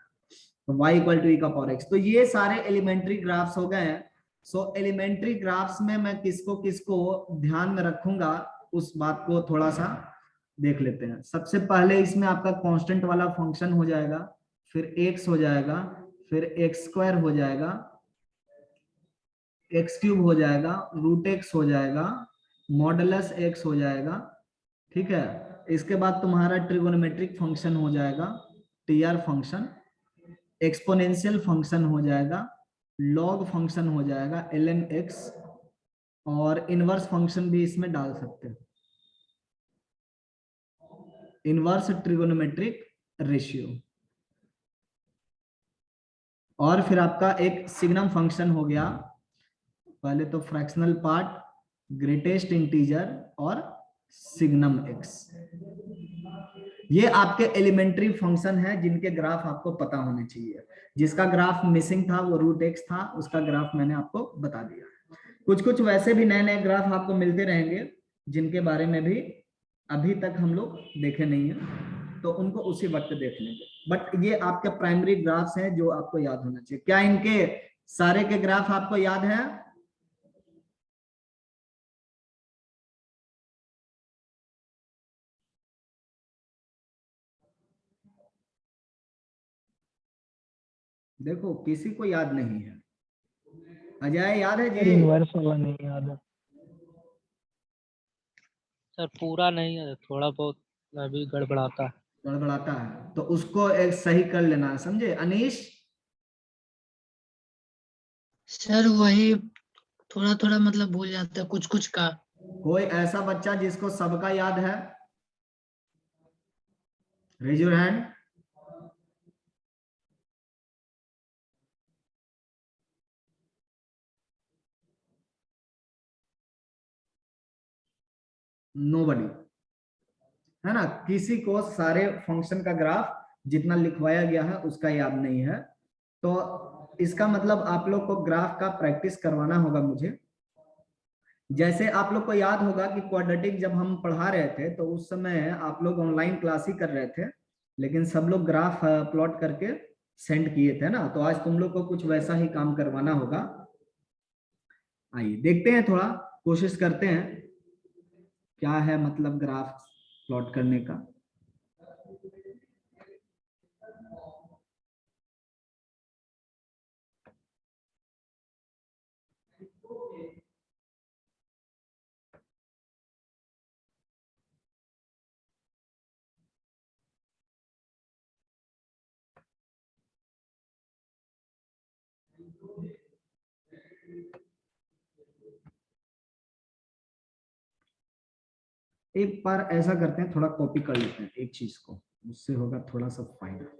Speaker 1: तो y इक्वल टू e का पावर x। तो ये सारे एलिमेंट्री ग्राफ्स हो गए हैं। सो एलिमेंट्री ग्राफ्स में मैं किसको किसको ध्यान में रखूंगा उस बात को थोड़ा सा देख लेते हैं। सबसे पहले इसमें आपका कांस्टेंट वाला फंक्शन हो जाएगा, फिर x हो जाएगा, फिर x स्क्वायर हो जाएगा, x क्यूब हो जाएगा, रूट x हो जाएगा, मॉडुलस x हो जाएगा। ठीक है, इसके बाद तुम्हारा ट्रिगोनोमेट्रिक फंक्शन हो जाएगा, टीआर फंक्शन, एक्सपोनेंशियल फंक्शन हो जाएगा, लॉग फंक्शन हो जाएगा ln x, और इनवर्स फंक्शन भी इसमें डाल सकते हैं, इनवर्स ट्रिगोनोमेट्रिक रेशियो, और फिर आपका एक सिग्नम फंक्शन हो गया, पहले तो फ्रैक्शनल पार्ट, ग्रेटेस्ट इंटीजर और सिग्नम x। ये आपके एलिमेंट्री फंक्शन है जिनके ग्राफ आपको पता होने चाहिए। जिसका ग्राफ मिसिंग था वो रूट x था, उसका ग्राफ मैंने आपको बता दिया। कुछ कुछ वैसे भी नए नए ग्राफ आपको मिलते रहेंगे जिनके बारे में भी अभी तक हम लोग देखे नहीं है, तो उनको उसी वक्त देख लेंगे। बट ये आपके प्राइमरी ग्राफ्स हैं जो आपको याद होना चाहिए। क्या इनके सारे के ग्राफ आपको याद है? देखो किसी को याद नहीं है। अजय याद है जी?
Speaker 5: इनवर्स वाला नहीं याद है
Speaker 8: सर, पूरा नहीं है, थोड़ा बहुत अभी गड़बड़ाता है।
Speaker 1: गड़बड़ाता है तो उसको एक सही कर लेना, समझे? अनीश
Speaker 2: सर वही थोड़ा थोड़ा मतलब भूल जाता है कुछ कुछ का।
Speaker 1: कोई ऐसा बच्चा जिसको सबका याद है? Raise your hand. नोबडी, है ना? किसी को सारे फंक्शन का ग्राफ जितना लिखवाया गया है उसका याद नहीं है, तो इसका मतलब आप लोग को ग्राफ का प्रैक्टिस करवाना होगा मुझे। जैसे आप लोग को याद होगा कि क्वाड्रेटिक जब हम पढ़ा रहे थे तो उस समय आप लोग ऑनलाइन क्लास ही कर रहे थे, लेकिन सब लोग ग्राफ प्लॉट करके सेंड किए थे ना, तो आज तुम लोग को कुछ वैसा ही काम करवाना होगा। आइए देखते हैं, थोड़ा कोशिश करते हैं क्या है मतलब ग्राफ प्लॉट करने का। एक बार ऐसा करते हैं, थोड़ा कॉपी कर लेते हैं एक चीज को, उससे होगा थोड़ा सा फायदा।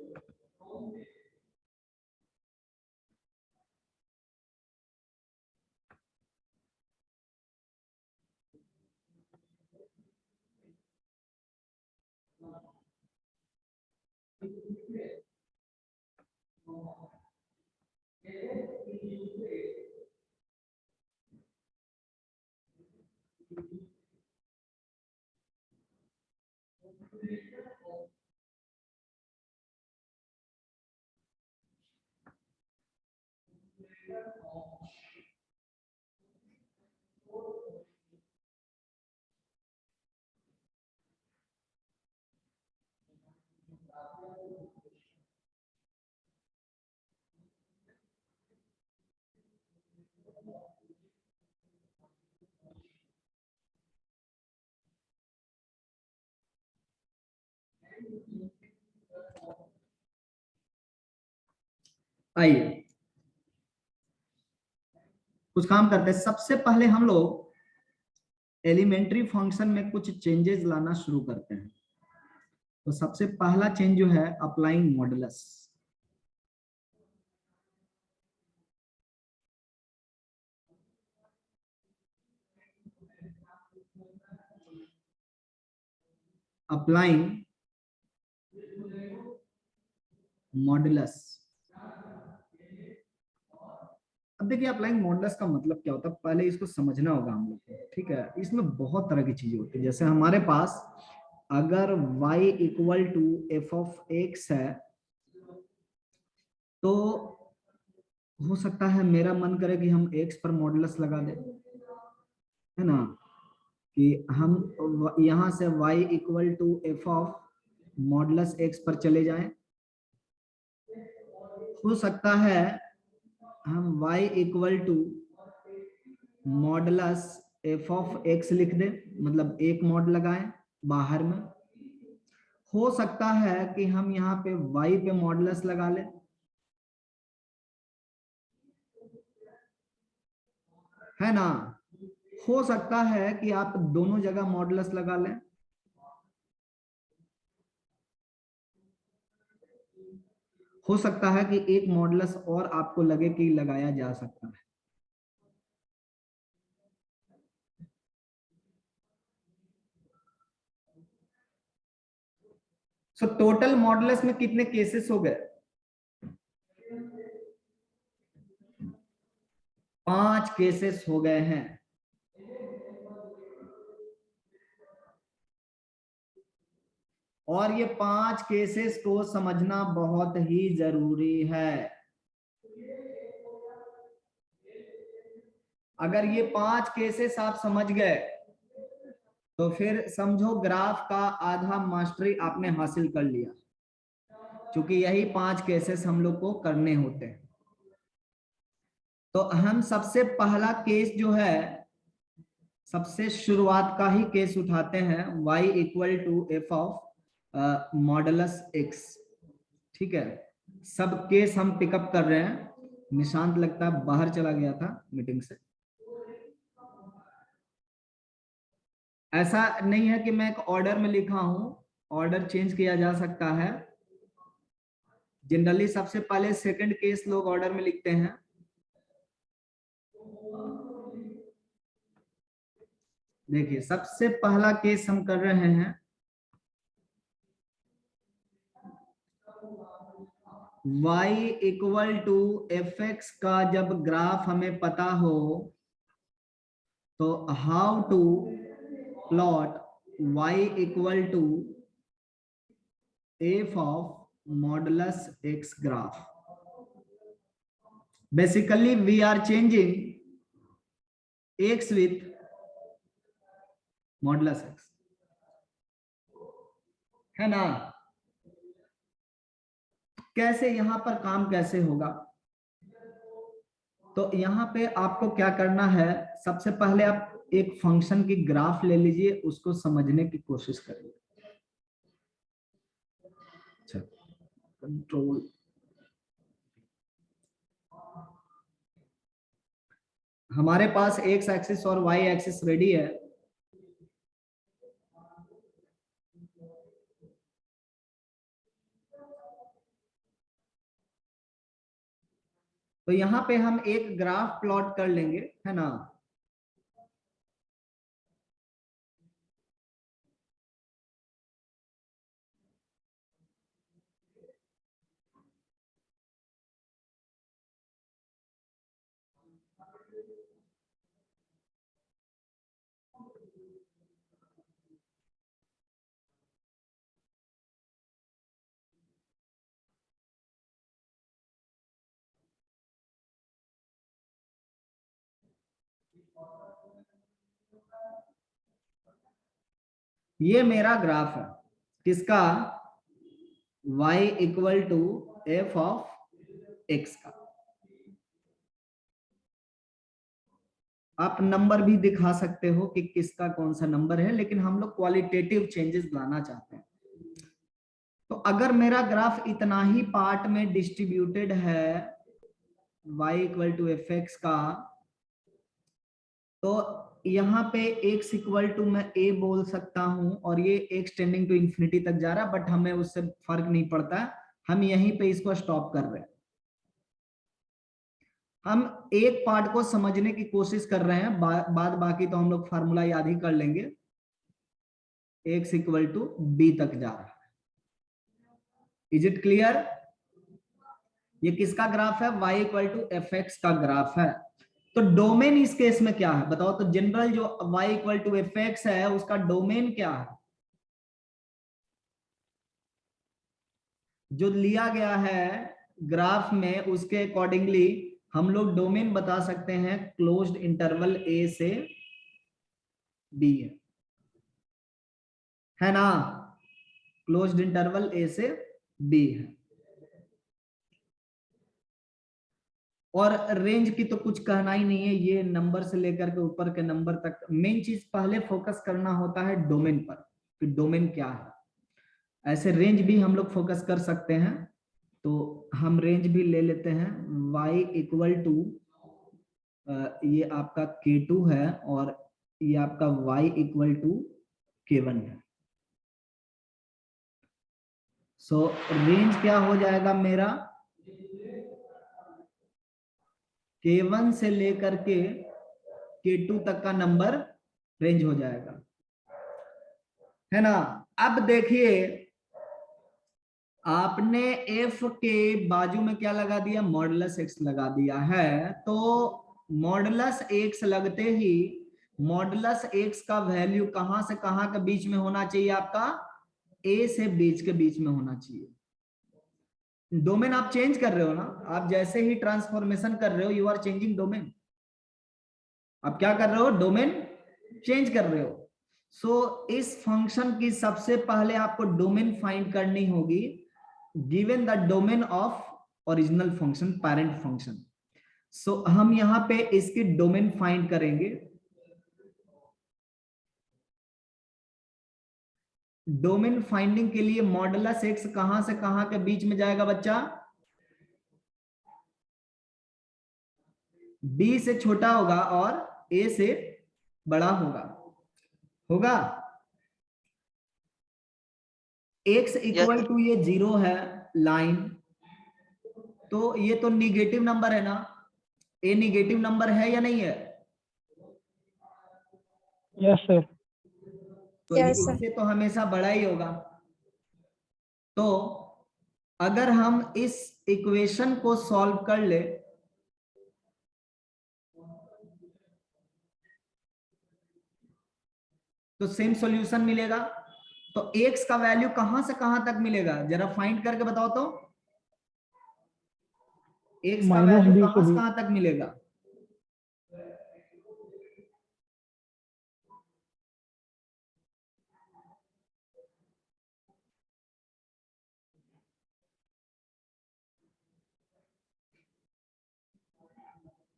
Speaker 1: आइए कुछ काम करते हैं। सबसे पहले हम लोग एलिमेंट्री फंक्शन में कुछ चेंजेस लाना शुरू करते हैं। तो सबसे पहला चेंज जो है, अप्लाइंग मॉडुलस। Applying modulus. अब देखिए अप्लाइंग मॉडुलस का मतलब क्या होता है, पहले इसको समझना होगा हम लोग को, ठीक है। इसमें बहुत तरह की चीजें होती है। जैसे हमारे पास अगर y equal to f of x है, तो हो सकता है मेरा मन करे कि हम x पर मॉडुलस लगा दें, है ना, कि हम यहां से y equal to f of modulus x पर चले जाएं। हो सकता है हम y equal to modulus f of x लिख दें, मतलब एक मॉड लगाएं बाहर में। हो सकता है कि हम यहाँ पे y पे मॉडुलस लगा लें, है ना। हो सकता है कि आप दोनों जगह मॉडुलस लगा लें। हो सकता है कि एक मॉडुलस और आपको लगे कि लगाया जा सकता है। सो टोटल मॉडुलस में कितने केसेस हो गए? 5 केसेस हो गए हैं। और ये 5 केसेस को समझना बहुत ही जरूरी है। अगर ये 5 केसेस आप समझ गए तो फिर समझो ग्राफ का आधा मास्टरी आपने हासिल कर लिया, क्योंकि यही 5 केसेस हम लोग को करने होते हैं। तो हम सबसे पहला केस जो है, सबसे शुरुआत का ही केस उठाते हैं, y equal to f of modulus x, ठीक है। सब केस हम पिकअप कर रहे हैं। निशांत लगता है बाहर चला गया था मीटिंग से। ऐसा नहीं है कि मैं एक ऑर्डर में लिखा हूं, ऑर्डर चेंज किया जा सकता है। जनरली सबसे पहले सेकंड केस लोग ऑर्डर में लिखते हैं। देखिए सबसे पहला केस हम कर रहे हैं, y equal to f x का जब ग्राफ हमें पता हो तो how to plot y equal to f of modulus x graph. Basically we are changing x with modulus x, है ना। कैसे यहां पर काम कैसे होगा? तो यहां पे आपको क्या करना है, सबसे पहले आप एक फंक्शन की ग्राफ ले लीजिए, उसको समझने की कोशिश करिए। अच्छा, कंट्रोल, हमारे पास एक्स एक्सिस और वाई एक्सिस रेडी है। तो यहाँ पे हम एक ग्राफ प्लॉट कर लेंगे, है ना। ये मेरा ग्राफ है, किसका? y equal to f of x का। आप नंबर भी दिखा सकते हो कि किसका कौन सा नंबर है, लेकिन हम लोग क्वालिटेटिव चेंजेस लाना चाहते हैं। तो अगर मेरा ग्राफ इतना ही पार्ट में डिस्ट्रीब्यूटेड है y equal to f x का, तो यहाँ पे x इक्वल टू मैं a बोल सकता हूं, और ये x टेंडिंग टू इंफिनिटी तक जा रहा है, बट हमें उससे फर्क नहीं पड़ता, हम यहीं पे इसको स्टॉप कर रहे हैं। हम एक पार्ट को समझने की कोशिश कर रहे हैं, बाद बाकी तो हम लोग फार्मूला याद ही कर लेंगे। x इक्वल टू b तक जा रहा है। Is it clear? ये किसका ग्राफ है? y equal to f x का ग्राफ है। तो डोमेन इस केस में क्या है बताओ? तो जनरल जो y equal to f x है उसका डोमेन क्या है? जो लिया गया है ग्राफ में उसके अकॉर्डिंगली हम लोग डोमेन बता सकते हैं क्लोज्ड इंटरवल a से b है ना? क्लोज्ड इंटरवल a से b है। और रेंज की तो कुछ कहना ही नहीं है, ये नंबर से लेकर के ऊपर के नंबर तक। मेन चीज पहले फोकस करना होता है डोमेन पर कि डोमेन क्या है। ऐसे रेंज भी हम लोग फोकस कर सकते हैं, तो हम रेंज भी ले लेते हैं। y इक्वल टू ये आपका k2 है और ये आपका y इक्वल टू k1 है। सो रेंज क्या हो जाएगा मेरा? k1 से लेकर के k2 तक का नंबर रेंज हो जाएगा, है ना? अब देखिए आपने f के बाजू में क्या लगा दिया? मॉडुलस x लगा दिया है। तो मॉडुलस x लगते ही मॉडुलस x का वैल्यू कहां से कहां के बीच में होना चाहिए? आपका a से बीच के बीच में होना चाहिए। डोमेन आप चेंज कर रहे हो ना, आप जैसे ही ट्रांसफॉर्मेशन कर रहे हो यू आर चेंजिंग डोमेन। आप क्या कर रहे हो? डोमेन चेंज कर रहे हो। सो इस फंक्शन की सबसे पहले आपको डोमेन फाइंड करनी होगी given the domain of original function, parent function. So हम यहां पे इसकी डोमेन फाइंड करेंगे। डोमेन फाइंडिंग के लिए मॉडुलस x कहां से कहां के बीच में जाएगा बच्चा? b से छोटा होगा और a से बड़ा होगा। x इक्वल टू ये 0 है लाइन, तो ये तो निगेटिव नंबर है ना? a निगेटिव नंबर है या नहीं है?
Speaker 5: Yes sir.
Speaker 1: तो इससे तो हमेशा बड़ा ही होगा। तो अगर हम इस इक्वेशन को सॉल्व कर ले तो सेम सॉल्यूशन मिलेगा। तो x का वैल्यू कहां से कहां तक मिलेगा? जरा फाइंड करके बताओ तो। x का
Speaker 5: -b
Speaker 1: वैल्यू
Speaker 5: से
Speaker 1: कहां से
Speaker 5: b।
Speaker 1: कहां तक मिलेगा?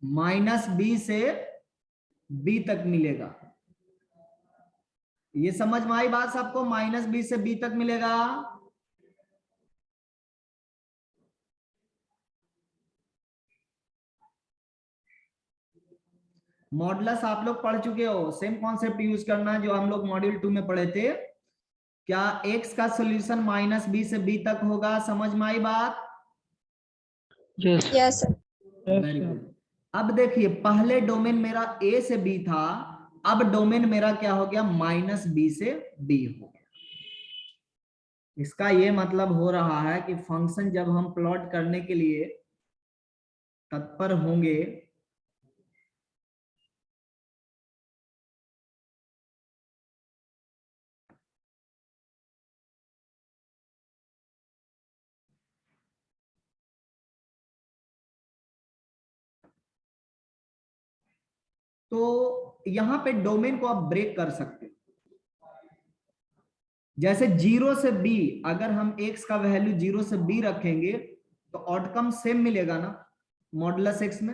Speaker 1: -b से b तक मिलेगा। ये समझ में आई बात सबको? -b से b तक मिलेगा। मॉडुलस आप लोग पढ़ चुके हो, सेम कॉन्सेप्ट यूज करना है जो हम लोग मॉड्यूल 2 में पढ़े थे। क्या x का सॉल्यूशन -b से b तक होगा? समझ में आई बात?
Speaker 8: Yes
Speaker 7: yes
Speaker 1: very good. अब देखिए पहले डोमेन मेरा a से b था, अब डोमेन मेरा क्या हो गया? -b से b हो गया। इसका ये मतलब हो रहा है कि फंक्शन जब हम प्लॉट करने के लिए तत्पर होंगे तो यहां पे डोमेन को आप ब्रेक कर सकते हो। जैसे 0 से b, अगर हम x का वैल्यू 0 से b रखेंगे तो आउटकम सेम मिलेगा ना मॉडुलस x में?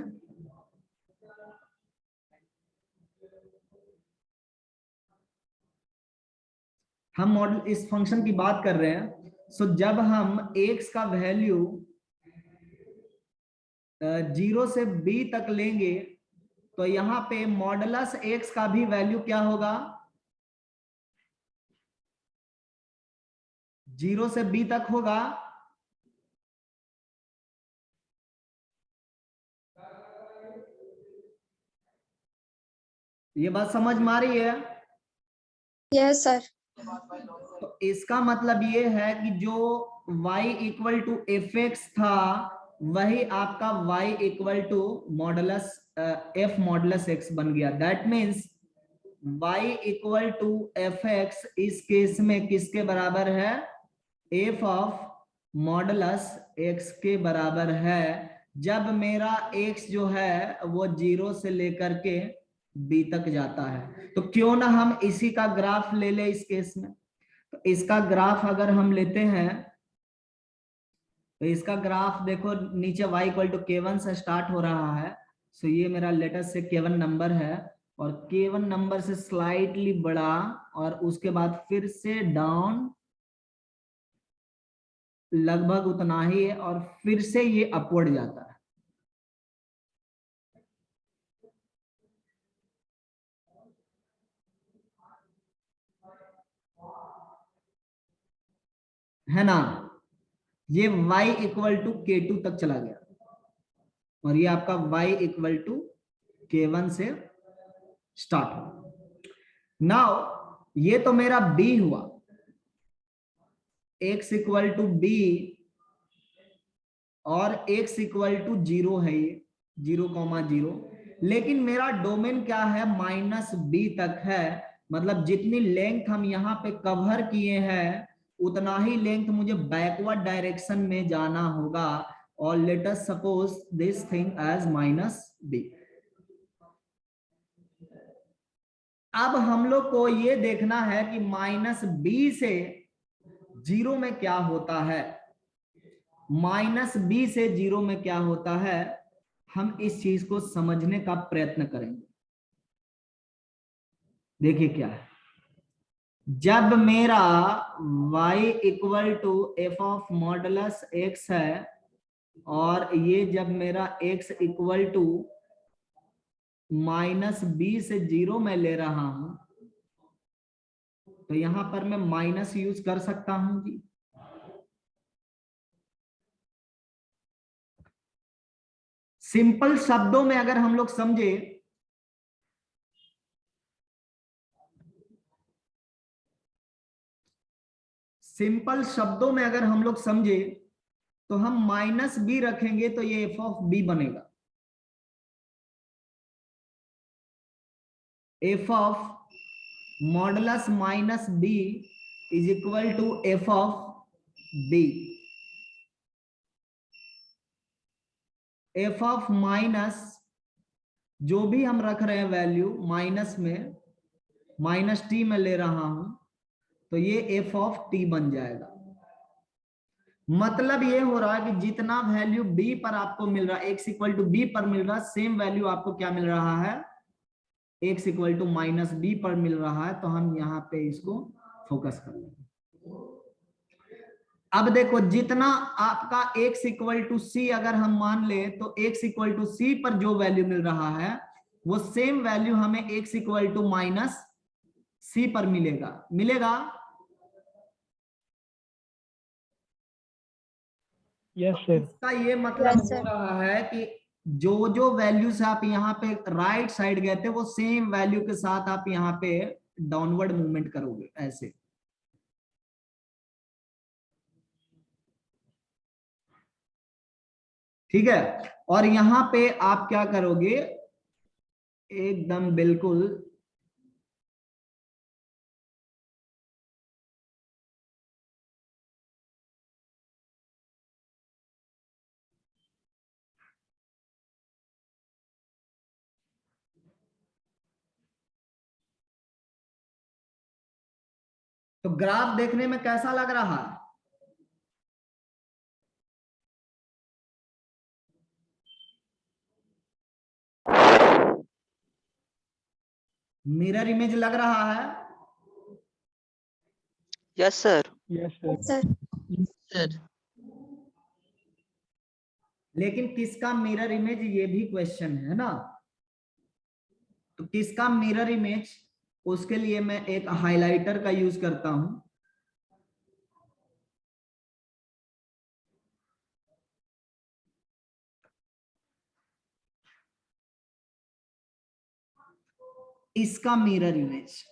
Speaker 1: हम मॉडल इस फंक्शन की बात कर रहे हैं। सो जब हम x का वैल्यू 0 से b तक लेंगे तो यहां पे मॉडुलस x का भी वैल्यू क्या होगा? 0 से b तक होगा। ये बात समझ में आ रही है?
Speaker 7: Yes sir.
Speaker 1: तो इसका मतलब ये है कि जो y equal to f x था वही आपका y equal to modulus f modulus x बन गया। That means y equal to f x इस केस में किसके बराबर है? f ऑफ मॉडुलस x के बराबर है, जब मेरा x जो है वो 0 से लेकर के b तक जाता है। तो क्यों ना हम इसी का ग्राफ ले ले इस केस में। तो इसका ग्राफ अगर हम लेते हैं तो इसका ग्राफ देखो, नीचे y इक्वल टू k1 से स्टार्ट हो रहा है। सो ये मेरा लेटेस्ट से k1 नंबर है, और k1 नंबर से स्लाइटली बड़ा, और उसके बाद फिर से डाउन लगभग उतना ही है, और फिर से ये अपवर्ड जाता है ना। ये y इक्वल टू k2 तक चला गया, और ये आपका y इक्वल टू k1 से स्टार्ट हुआ। नाउ ये तो मेरा b हुआ, x इक्वल टू b, और x इक्वल टू 0 है, ये 0,0। लेकिन मेरा डोमेन क्या है? -b तक है। मतलब जितनी लेंथ हम यहाँ पे कवर किए हैं उतना ही लेंथ मुझे बैकवर्ड डायरेक्शन में जाना होगा, और let us suppose this thing as -b। अब हम लोग को ये देखना है कि -b से 0 में क्या होता है। -b से 0 में क्या होता है, हम इस चीज को समझने का प्रयत्न करेंगे। देखिए क्या है, जब मेरा y equal to f of modulus x है, और ये जब मेरा x इक्वल टू -b से 0 में ले रहा हूं, तो यहां पर मैं माइनस यूज कर सकता हूं जी। सिंपल शब्दों में अगर हम लोग समझे, सिंपल शब्दों में अगर हम लोग समझे, तो हम -b रखेंगे तो ये f ऑफ b बनेगा। f of modulus -b is equal to f of b। f of minus जो भी हम रख रहे हैं वैल्यू माइनस में, -t में ले रहा हूं, तो ये f ऑफ t बन जाएगा। मतलब ये हो रहा है कि जितना वैल्यू b पर आपको मिल रहा है, x इक्वल टू b पर मिल रहा है, सेम वैल्यू आपको क्या मिल रहा है? x इक्वल टू -b पर मिल रहा है। तो हम यहाँ पे इसको फोकस कर लेंगे। अब देखो, जितना आपका x इक्वल टू c अगर हम मान ले, तो x इक्वल टू c पर जो वैल्यू मिल रहा है वो सेम वैल्यू हमें x इक्वल टू -c पर मिलेगा।
Speaker 5: Yes sir.
Speaker 1: इसका ये मतलब
Speaker 7: Yes, sir.
Speaker 1: हो रहा है कि जो जो वैल्यू से आप यहाँ पे राइट साइड गए थे, वो सेम वैल्यू के साथ आप यहाँ पे डाउनवर्ड मूवमेंट करोगे ऐसे। ठीक है, और यहाँ पे आप क्या करोगे? एकदम बिल्कुल तो ग्राफ देखने में कैसा लग रहा है? मिरर इमेज लग रहा है?
Speaker 4: Yes sir.
Speaker 5: Yes sir.
Speaker 7: Yes, sir.
Speaker 2: Sir
Speaker 1: लेकिन किसका मिरर इमेज, ये भी क्वेश्चन है ना। तो किसका मिरर इमेज, उसके लिए मैं एक हाइलाइटर का यूज करता हूं। इसका मिरर इमेज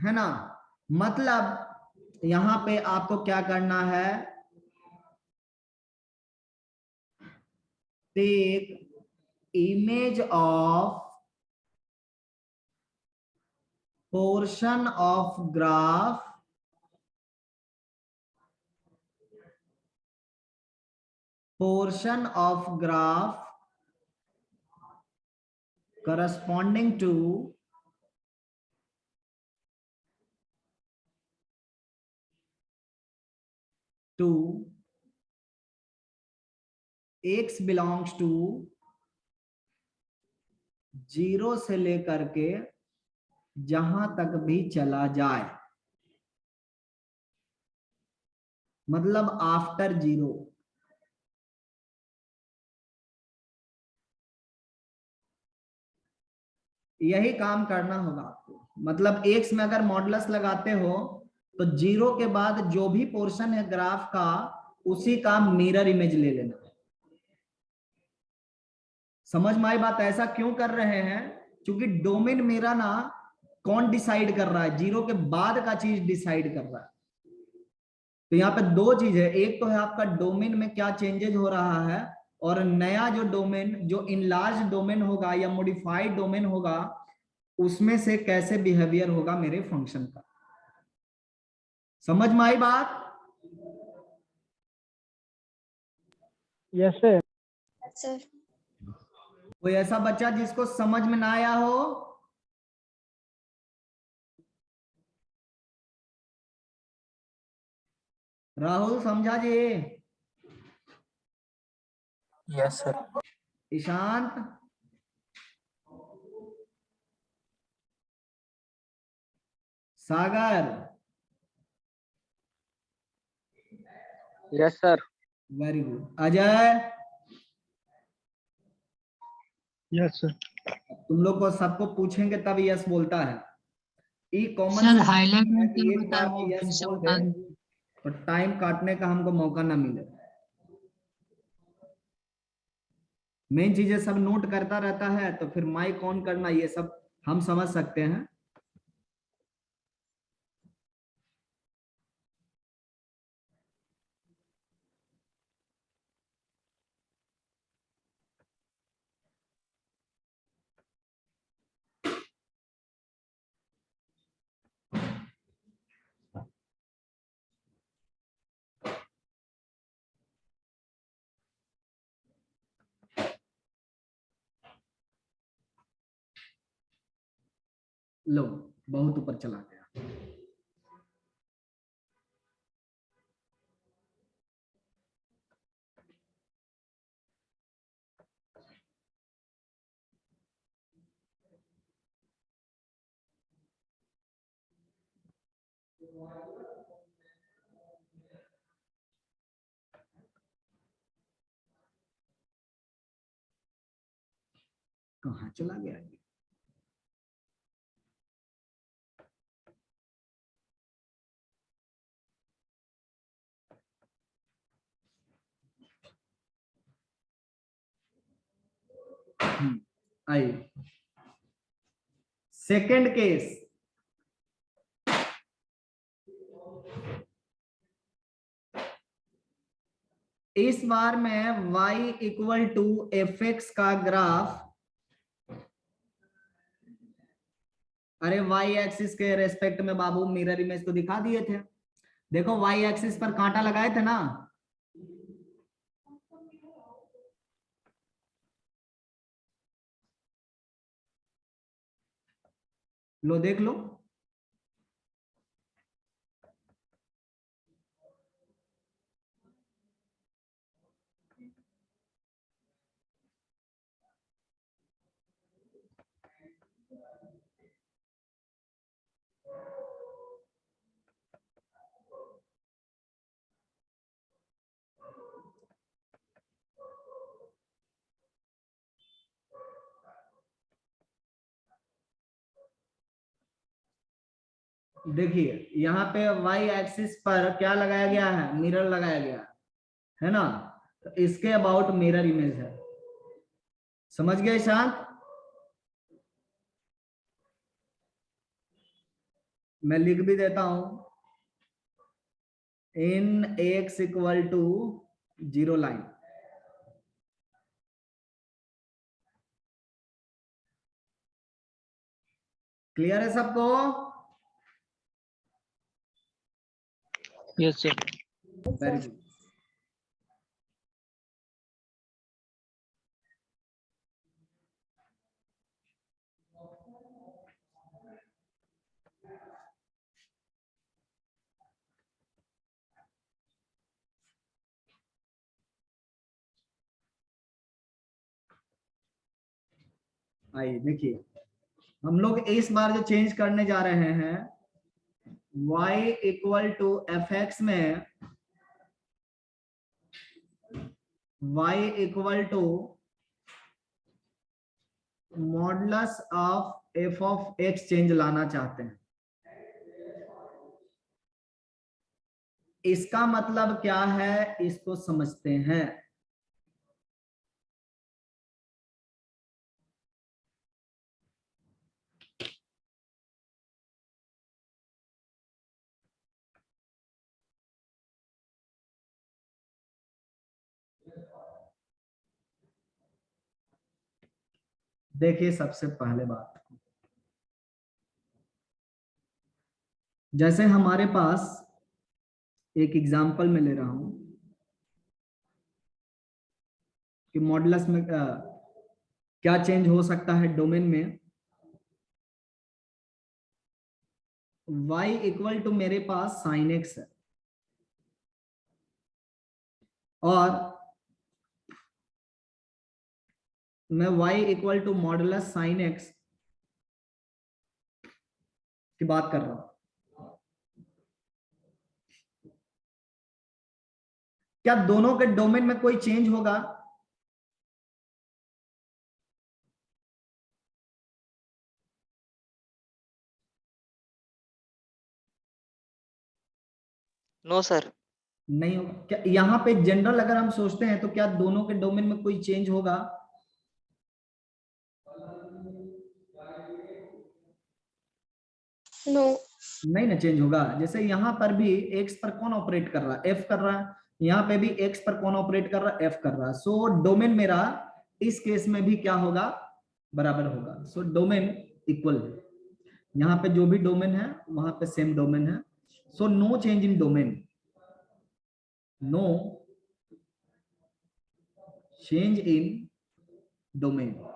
Speaker 1: है ना। मतलब यहां पे आपको क्या करना है, take image of portion of graph corresponding to x belongs to 0 से लेकर के जहां तक भी चला जाए, मतलब आफ्टर 0। यही काम करना होगा आपको। मतलब x में अगर मॉडुलस लगाते हो तो 0 के बाद जो भी पोर्शन है ग्राफ का उसी का मिरर इमेज ले लेना। समझ में आई बात? ऐसा क्यों कर रहे हैं? क्योंकि डोमेन मेरा ना कौन डिसाइड कर रहा है, 0 के बाद का चीज डिसाइड कर रहा है। तो यहाँ पे दो चीज है, एक तो है आपका डोमेन में क्या चेंजेस हो रहा है, और नया जो डोमेन, जो इनलार्ज डोमेन होगा या मॉडिफाइड डोमेन होगा, उसमें से कैसे बिहेवियर होगा मेरे फंक्शन का। समझ में आई बात?
Speaker 5: Yes sir.
Speaker 7: सर
Speaker 1: कोई ऐसा बच्चा जिसको समझ में ना आया हो? राहुल समझा जी?
Speaker 3: Yes sir.
Speaker 1: Ishant? Sagar?
Speaker 5: Yes sir.
Speaker 1: Very good. Ajay?
Speaker 8: Yes sir.
Speaker 1: तुम लोग को सबको पूछेंगे तब यस बोलता है। ई कॉमन
Speaker 2: सर हाईलाइट में क्या
Speaker 1: एक
Speaker 2: होता है
Speaker 1: बार
Speaker 2: वो
Speaker 1: में
Speaker 2: फिर
Speaker 1: यस
Speaker 2: से
Speaker 1: बोल
Speaker 2: बता
Speaker 1: दे
Speaker 2: दीजिए।
Speaker 1: तो टाइम काटने का हमको मौका ना मिले। मेन चीजें सब नोट करता रहता है तो फिर माइक ऑन करना ये सब हम समझ सकते हैं। लो बहुत ऊपर चला गया। कहाँ चला गया ये? आइए सेकंड केस। इस बार मैं y equal to f x का ग्राफ, अरे y एक्सिस के रेस्पेक्ट में बाबू मिरर इमेज तो दिखा दिए थे। देखो y एक्सिस पर कांटा लगाए थे ना, लो देख लो। देखिए यहाँ पे y एक्सिस पर क्या लगाया गया है, मिरर लगाया गया है ना। तो इसके अबाउट मिरर इमेज है। समझ गए शांत? मैं लिख भी देता हूं, in x equal to 0 line. Clear है सबको?
Speaker 8: Yes sir.
Speaker 1: Very good. आइए देखिए, हम लोग इस बार जो चेंज करने जा रहे हैं, y equal to f x में y equal to modulus of f of x change लाना चाहते हैं। इसका मतलब क्या है, इसको समझते हैं। देखिए सबसे पहले बात, जैसे हमारे पास एक एग्जांपल में ले रहा हूं कि मॉडुलस में क्या चेंज हो सकता है डोमेन में। y इक्वल टू मेरे पास साइन एक्स है, और मैं y equal to modulus sine x की बात कर रहा हूं। क्या दोनों के डोमेन में कोई चेंज होगा?
Speaker 4: No sir.
Speaker 1: नहीं होगा। क्या यहाँ पे जनरल अगर हम सोचते हैं तो क्या दोनों के डोमेन में कोई चेंज होगा?
Speaker 7: नो।
Speaker 1: नहीं ना चेंज होगा। जैसे यहाँ पर भी x पर कौन ऑपरेट कर रहा है? f कर रहा है। यहाँ पे भी x पर कौन ऑपरेट कर रहा है? f कर रहा है। सो डोमेन मेरा इस केस में भी क्या होगा? बराबर होगा। सो डोमेन इक्वल है। यहाँ पे जो भी डोमेन है वहां पे सेम डोमेन है। So no change in domain, no change in domain.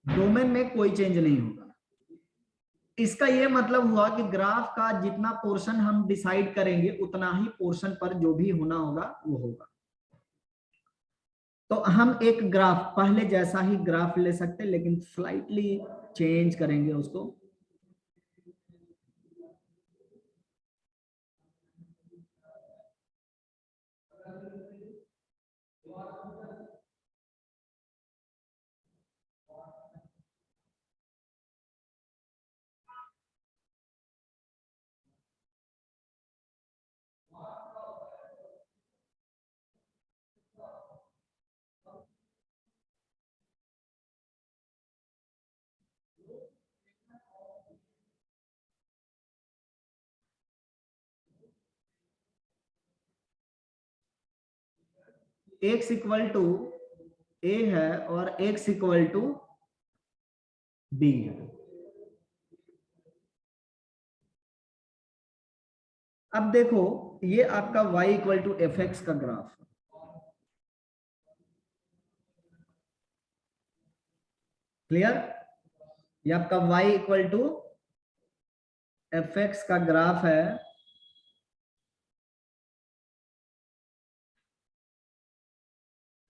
Speaker 1: Domain में कोई चेंज नहीं होगा। इसका यह मतलब हुआ कि ग्राफ का जितना पोर्शन हम डिसाइड करेंगे उतना ही पोर्शन पर जो भी होना होगा वो होगा। तो हम एक ग्राफ पहले जैसा ही ग्राफ ले सकते हैं, लेकिन स्लाइटली चेंज करेंगे उसको। x इक्वल टू a है और x इक्वल टू b है। अब देखो, ये आपका y equal to f x का ग्राफ है। क्लियर? ये आपका y equal to f x का ग्राफ है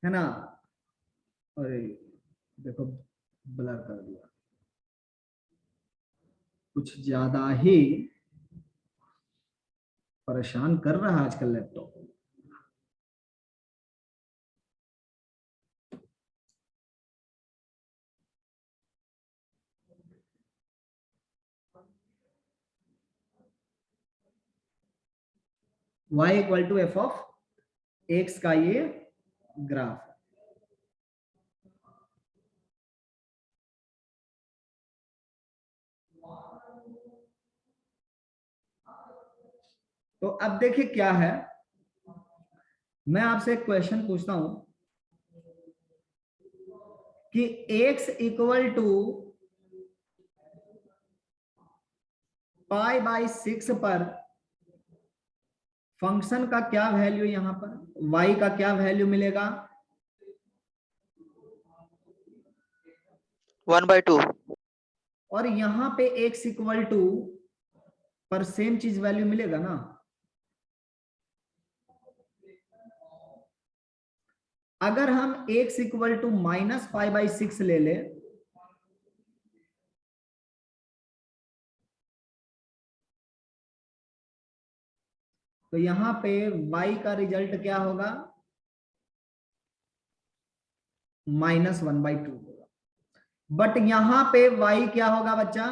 Speaker 1: ना? अरे देखो ब्लर कर दिया, कुछ ज्यादा ही परेशान कर रहा है आजकल laptop. y equal to f of x का ये ग्राफ है। तो अब देखिए क्या है, मैं आपसे एक क्वेश्चन पूछता हूं कि x equal to pi by 6 पर फंक्शन का क्या वैल्यू, यहां पर y का क्या वैल्यू मिलेगा?
Speaker 4: 1/2।
Speaker 1: और यहां पे x इक्वल टू पर सेम चीज वैल्यू मिलेगा ना? अगर हम x equal to minus pi by 6 ले ले तो यहां पे y का रिजल्ट क्या होगा? -1/2 होगा। बट यहां पे y क्या होगा बच्चा?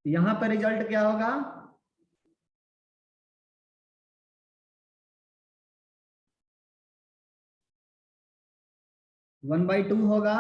Speaker 1: यहां पर रिजल्ट क्या होगा? वन बाई टू होगा।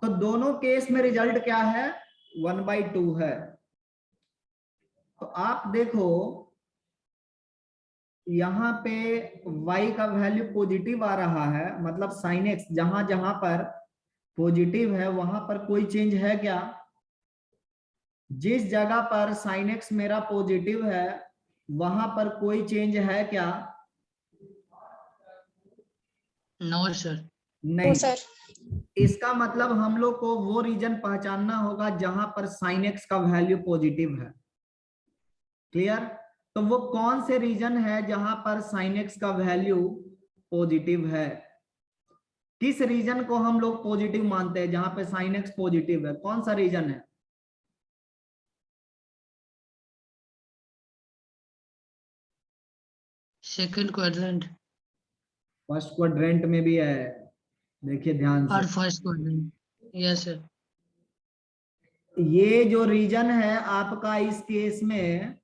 Speaker 1: तो दोनों केस में रिजल्ट क्या है? 1/2 है। तो आप देखो यहां पे y का वैल्यू पॉजिटिव आ रहा है, मतलब साइन एक्स जहां जहां पर पॉजिटिव है वहां पर कोई चेंज है क्या? जिस जगह पर साइन एक्स मेरा पॉजिटिव है वहां पर कोई चेंज है क्या?
Speaker 2: No sir.
Speaker 1: नहीं।
Speaker 7: सर।
Speaker 1: इसका मतलब हम लोग को वो रीजन पहचानना होगा जहां पर साइन एक्स का वैल्यू पॉजिटिव है। क्लियर? तो वो कौन से रीजन है जहां पर साइन एक्स का वैल्यू पॉजिटिव है? किस रीजन को हम लोग पॉजिटिव मानते हैं जहां पे साइन एक्स पॉजिटिव है? कौन सा रीजन है?
Speaker 2: सेकंड क्वाड्रेंट
Speaker 1: फर्स्ट क्वाड्रेंट में भी है, देखिए ध्यान
Speaker 2: और
Speaker 1: से।
Speaker 2: First quadrant. Yes sir.
Speaker 1: ये जो रीजन है आपका इस केस में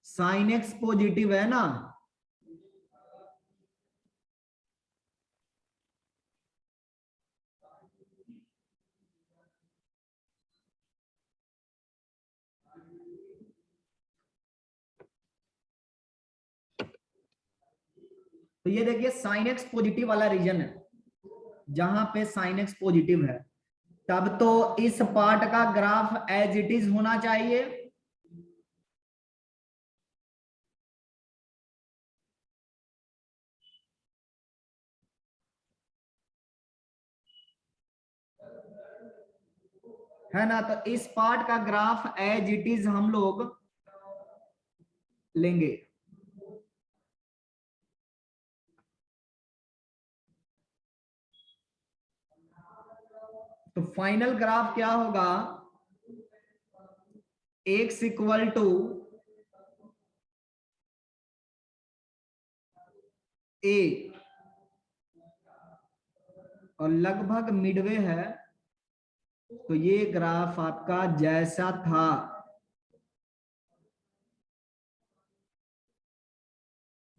Speaker 1: साइन एक्स पॉजिटिव है ना? तो ये देखिए साइन एक्स पॉजिटिव वाला रीजन है जहां पे साइन एक्स पॉजिटिव है, तब तो इस पार्ट का ग्राफ एज इट इज होना चाहिए। है ना। तो इस पार्ट का ग्राफ एज इट इज हम लोग लेंगे। तो फाइनल ग्राफ क्या होगा, x इक्वल टू a और लगभग मिडवे है। तो ये ग्राफ आपका जैसा था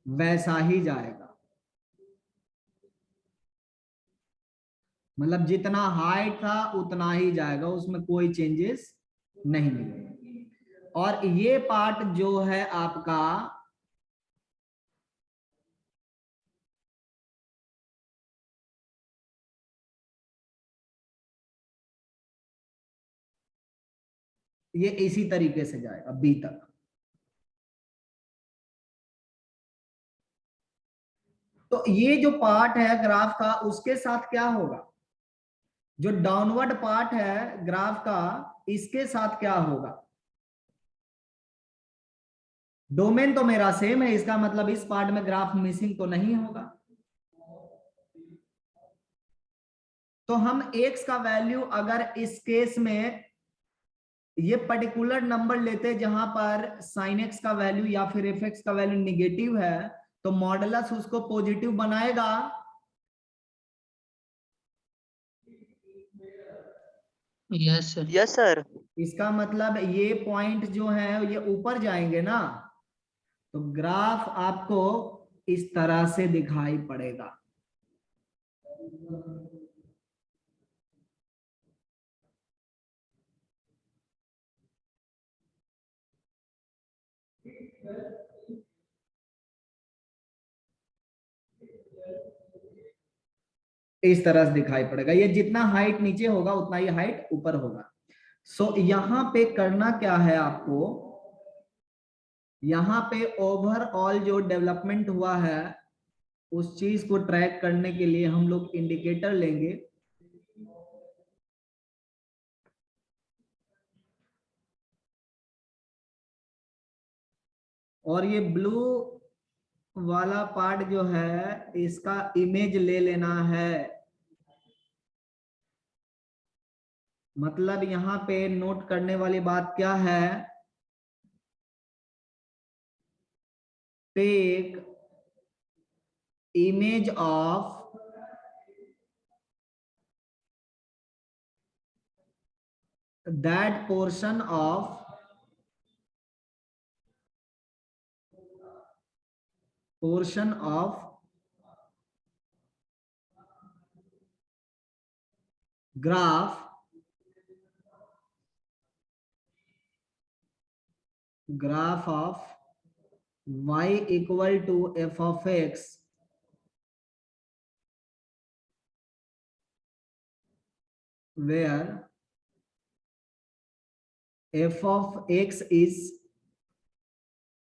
Speaker 1: वैसा ही जाएगा, मतलब जितना हाइट था उतना ही जाएगा, उसमें कोई चेंजेस नहीं मिलेंगे। और ये पार्ट जो है आपका ये इसी तरीके से जाएगा बी तक। तो ये जो पार्ट है ग्राफ का उसके साथ क्या होगा, जो डाउनवर्ड पार्ट है ग्राफ का इसके साथ क्या होगा। डोमेन तो मेरा सेम है, इसका मतलब इस पार्ट में ग्राफ मिसिंग तो नहीं होगा। तो हम x का वैल्यू अगर इस केस में ये पर्टिकुलर नंबर लेते जहां पर sin x का वैल्यू या फिर fx का वैल्यू निगेटिव है तो मॉडुलस उसको पॉजिटिव बनाएगा।
Speaker 2: Yes sir.
Speaker 4: Yes sir.
Speaker 1: इसका मतलब ये पॉइंट जो है ये ऊपर जाएंगे ना, तो ग्राफ आपको इस तरह से दिखाई पड़ेगा। इस तरह से दिखाई पड़ेगा, ये जितना हाइट नीचे होगा उतना ही हाइट ऊपर होगा। सो यहां पे करना क्या है आपको, यहां पे ओवरऑल जो डेवलपमेंट हुआ है उस चीज को ट्रैक करने के लिए हम लोग इंडिकेटर लेंगे। और ये ब्लू वाला पार्ट जो है इसका इमेज ले लेना है। मतलब यहां पे नोट करने वाली बात क्या है, take image of that portion of graph of y equal to f of x where f of x is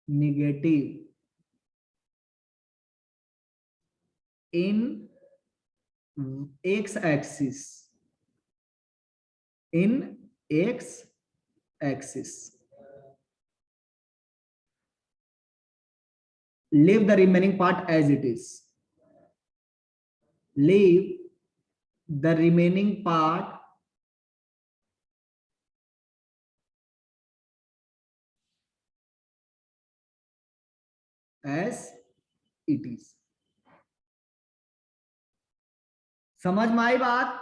Speaker 1: negative in x axis, in x axis. Leave the remaining part as it is. Leave the remaining part as it is. समझ में आई बात,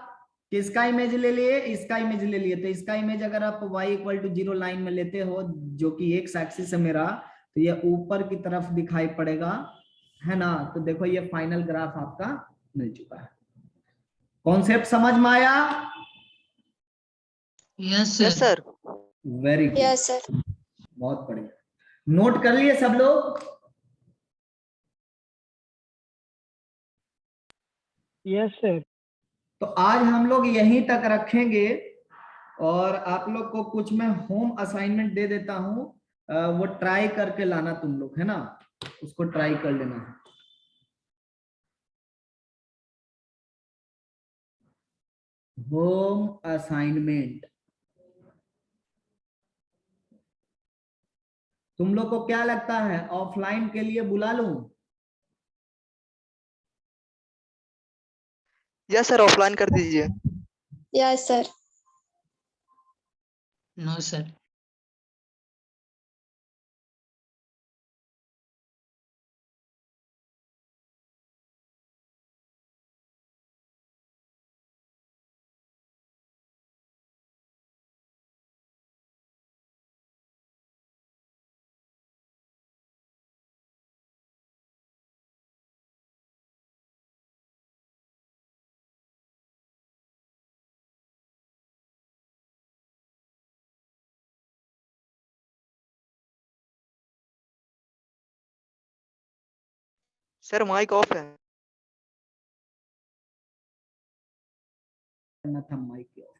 Speaker 1: किसका image ले लिए, इसका image ले लिए। तो इसका इमेज अगर आप y इक्वल टू 0 लाइन में लेते हो जो कि x एक्सिस है मेरा, तो ये ऊपर की तरफ दिखाई पड़ेगा, है ना। तो देखो ये फाइनल ग्राफ आपका मिल चुका है। कॉन्सेप्ट समझ में आया?
Speaker 2: Yes
Speaker 4: yes
Speaker 2: sir.
Speaker 4: Sir.
Speaker 1: Very good,
Speaker 7: yes sir.
Speaker 1: बहुत बढ़िया। नोट कर लिए सब लोग?
Speaker 5: Yes sir.
Speaker 1: तो आज हम लोग यहीं तक रखेंगे और आप लोग को कुछ मैं होम असाइनमेंट दे देता हूं, वो ट्राई करके लाना तुम लोग, है ना, उसको ट्राई कर लेना है। होम असाइनमेंट तुम लोग को क्या लगता है ऑफलाइन के लिए बुला लूं?
Speaker 4: यस सर, ऑफलाइन कर दीजिए।
Speaker 7: Yes sir.
Speaker 2: No sir.
Speaker 4: Sir mic off है।
Speaker 1: करना था माइक ऑफ।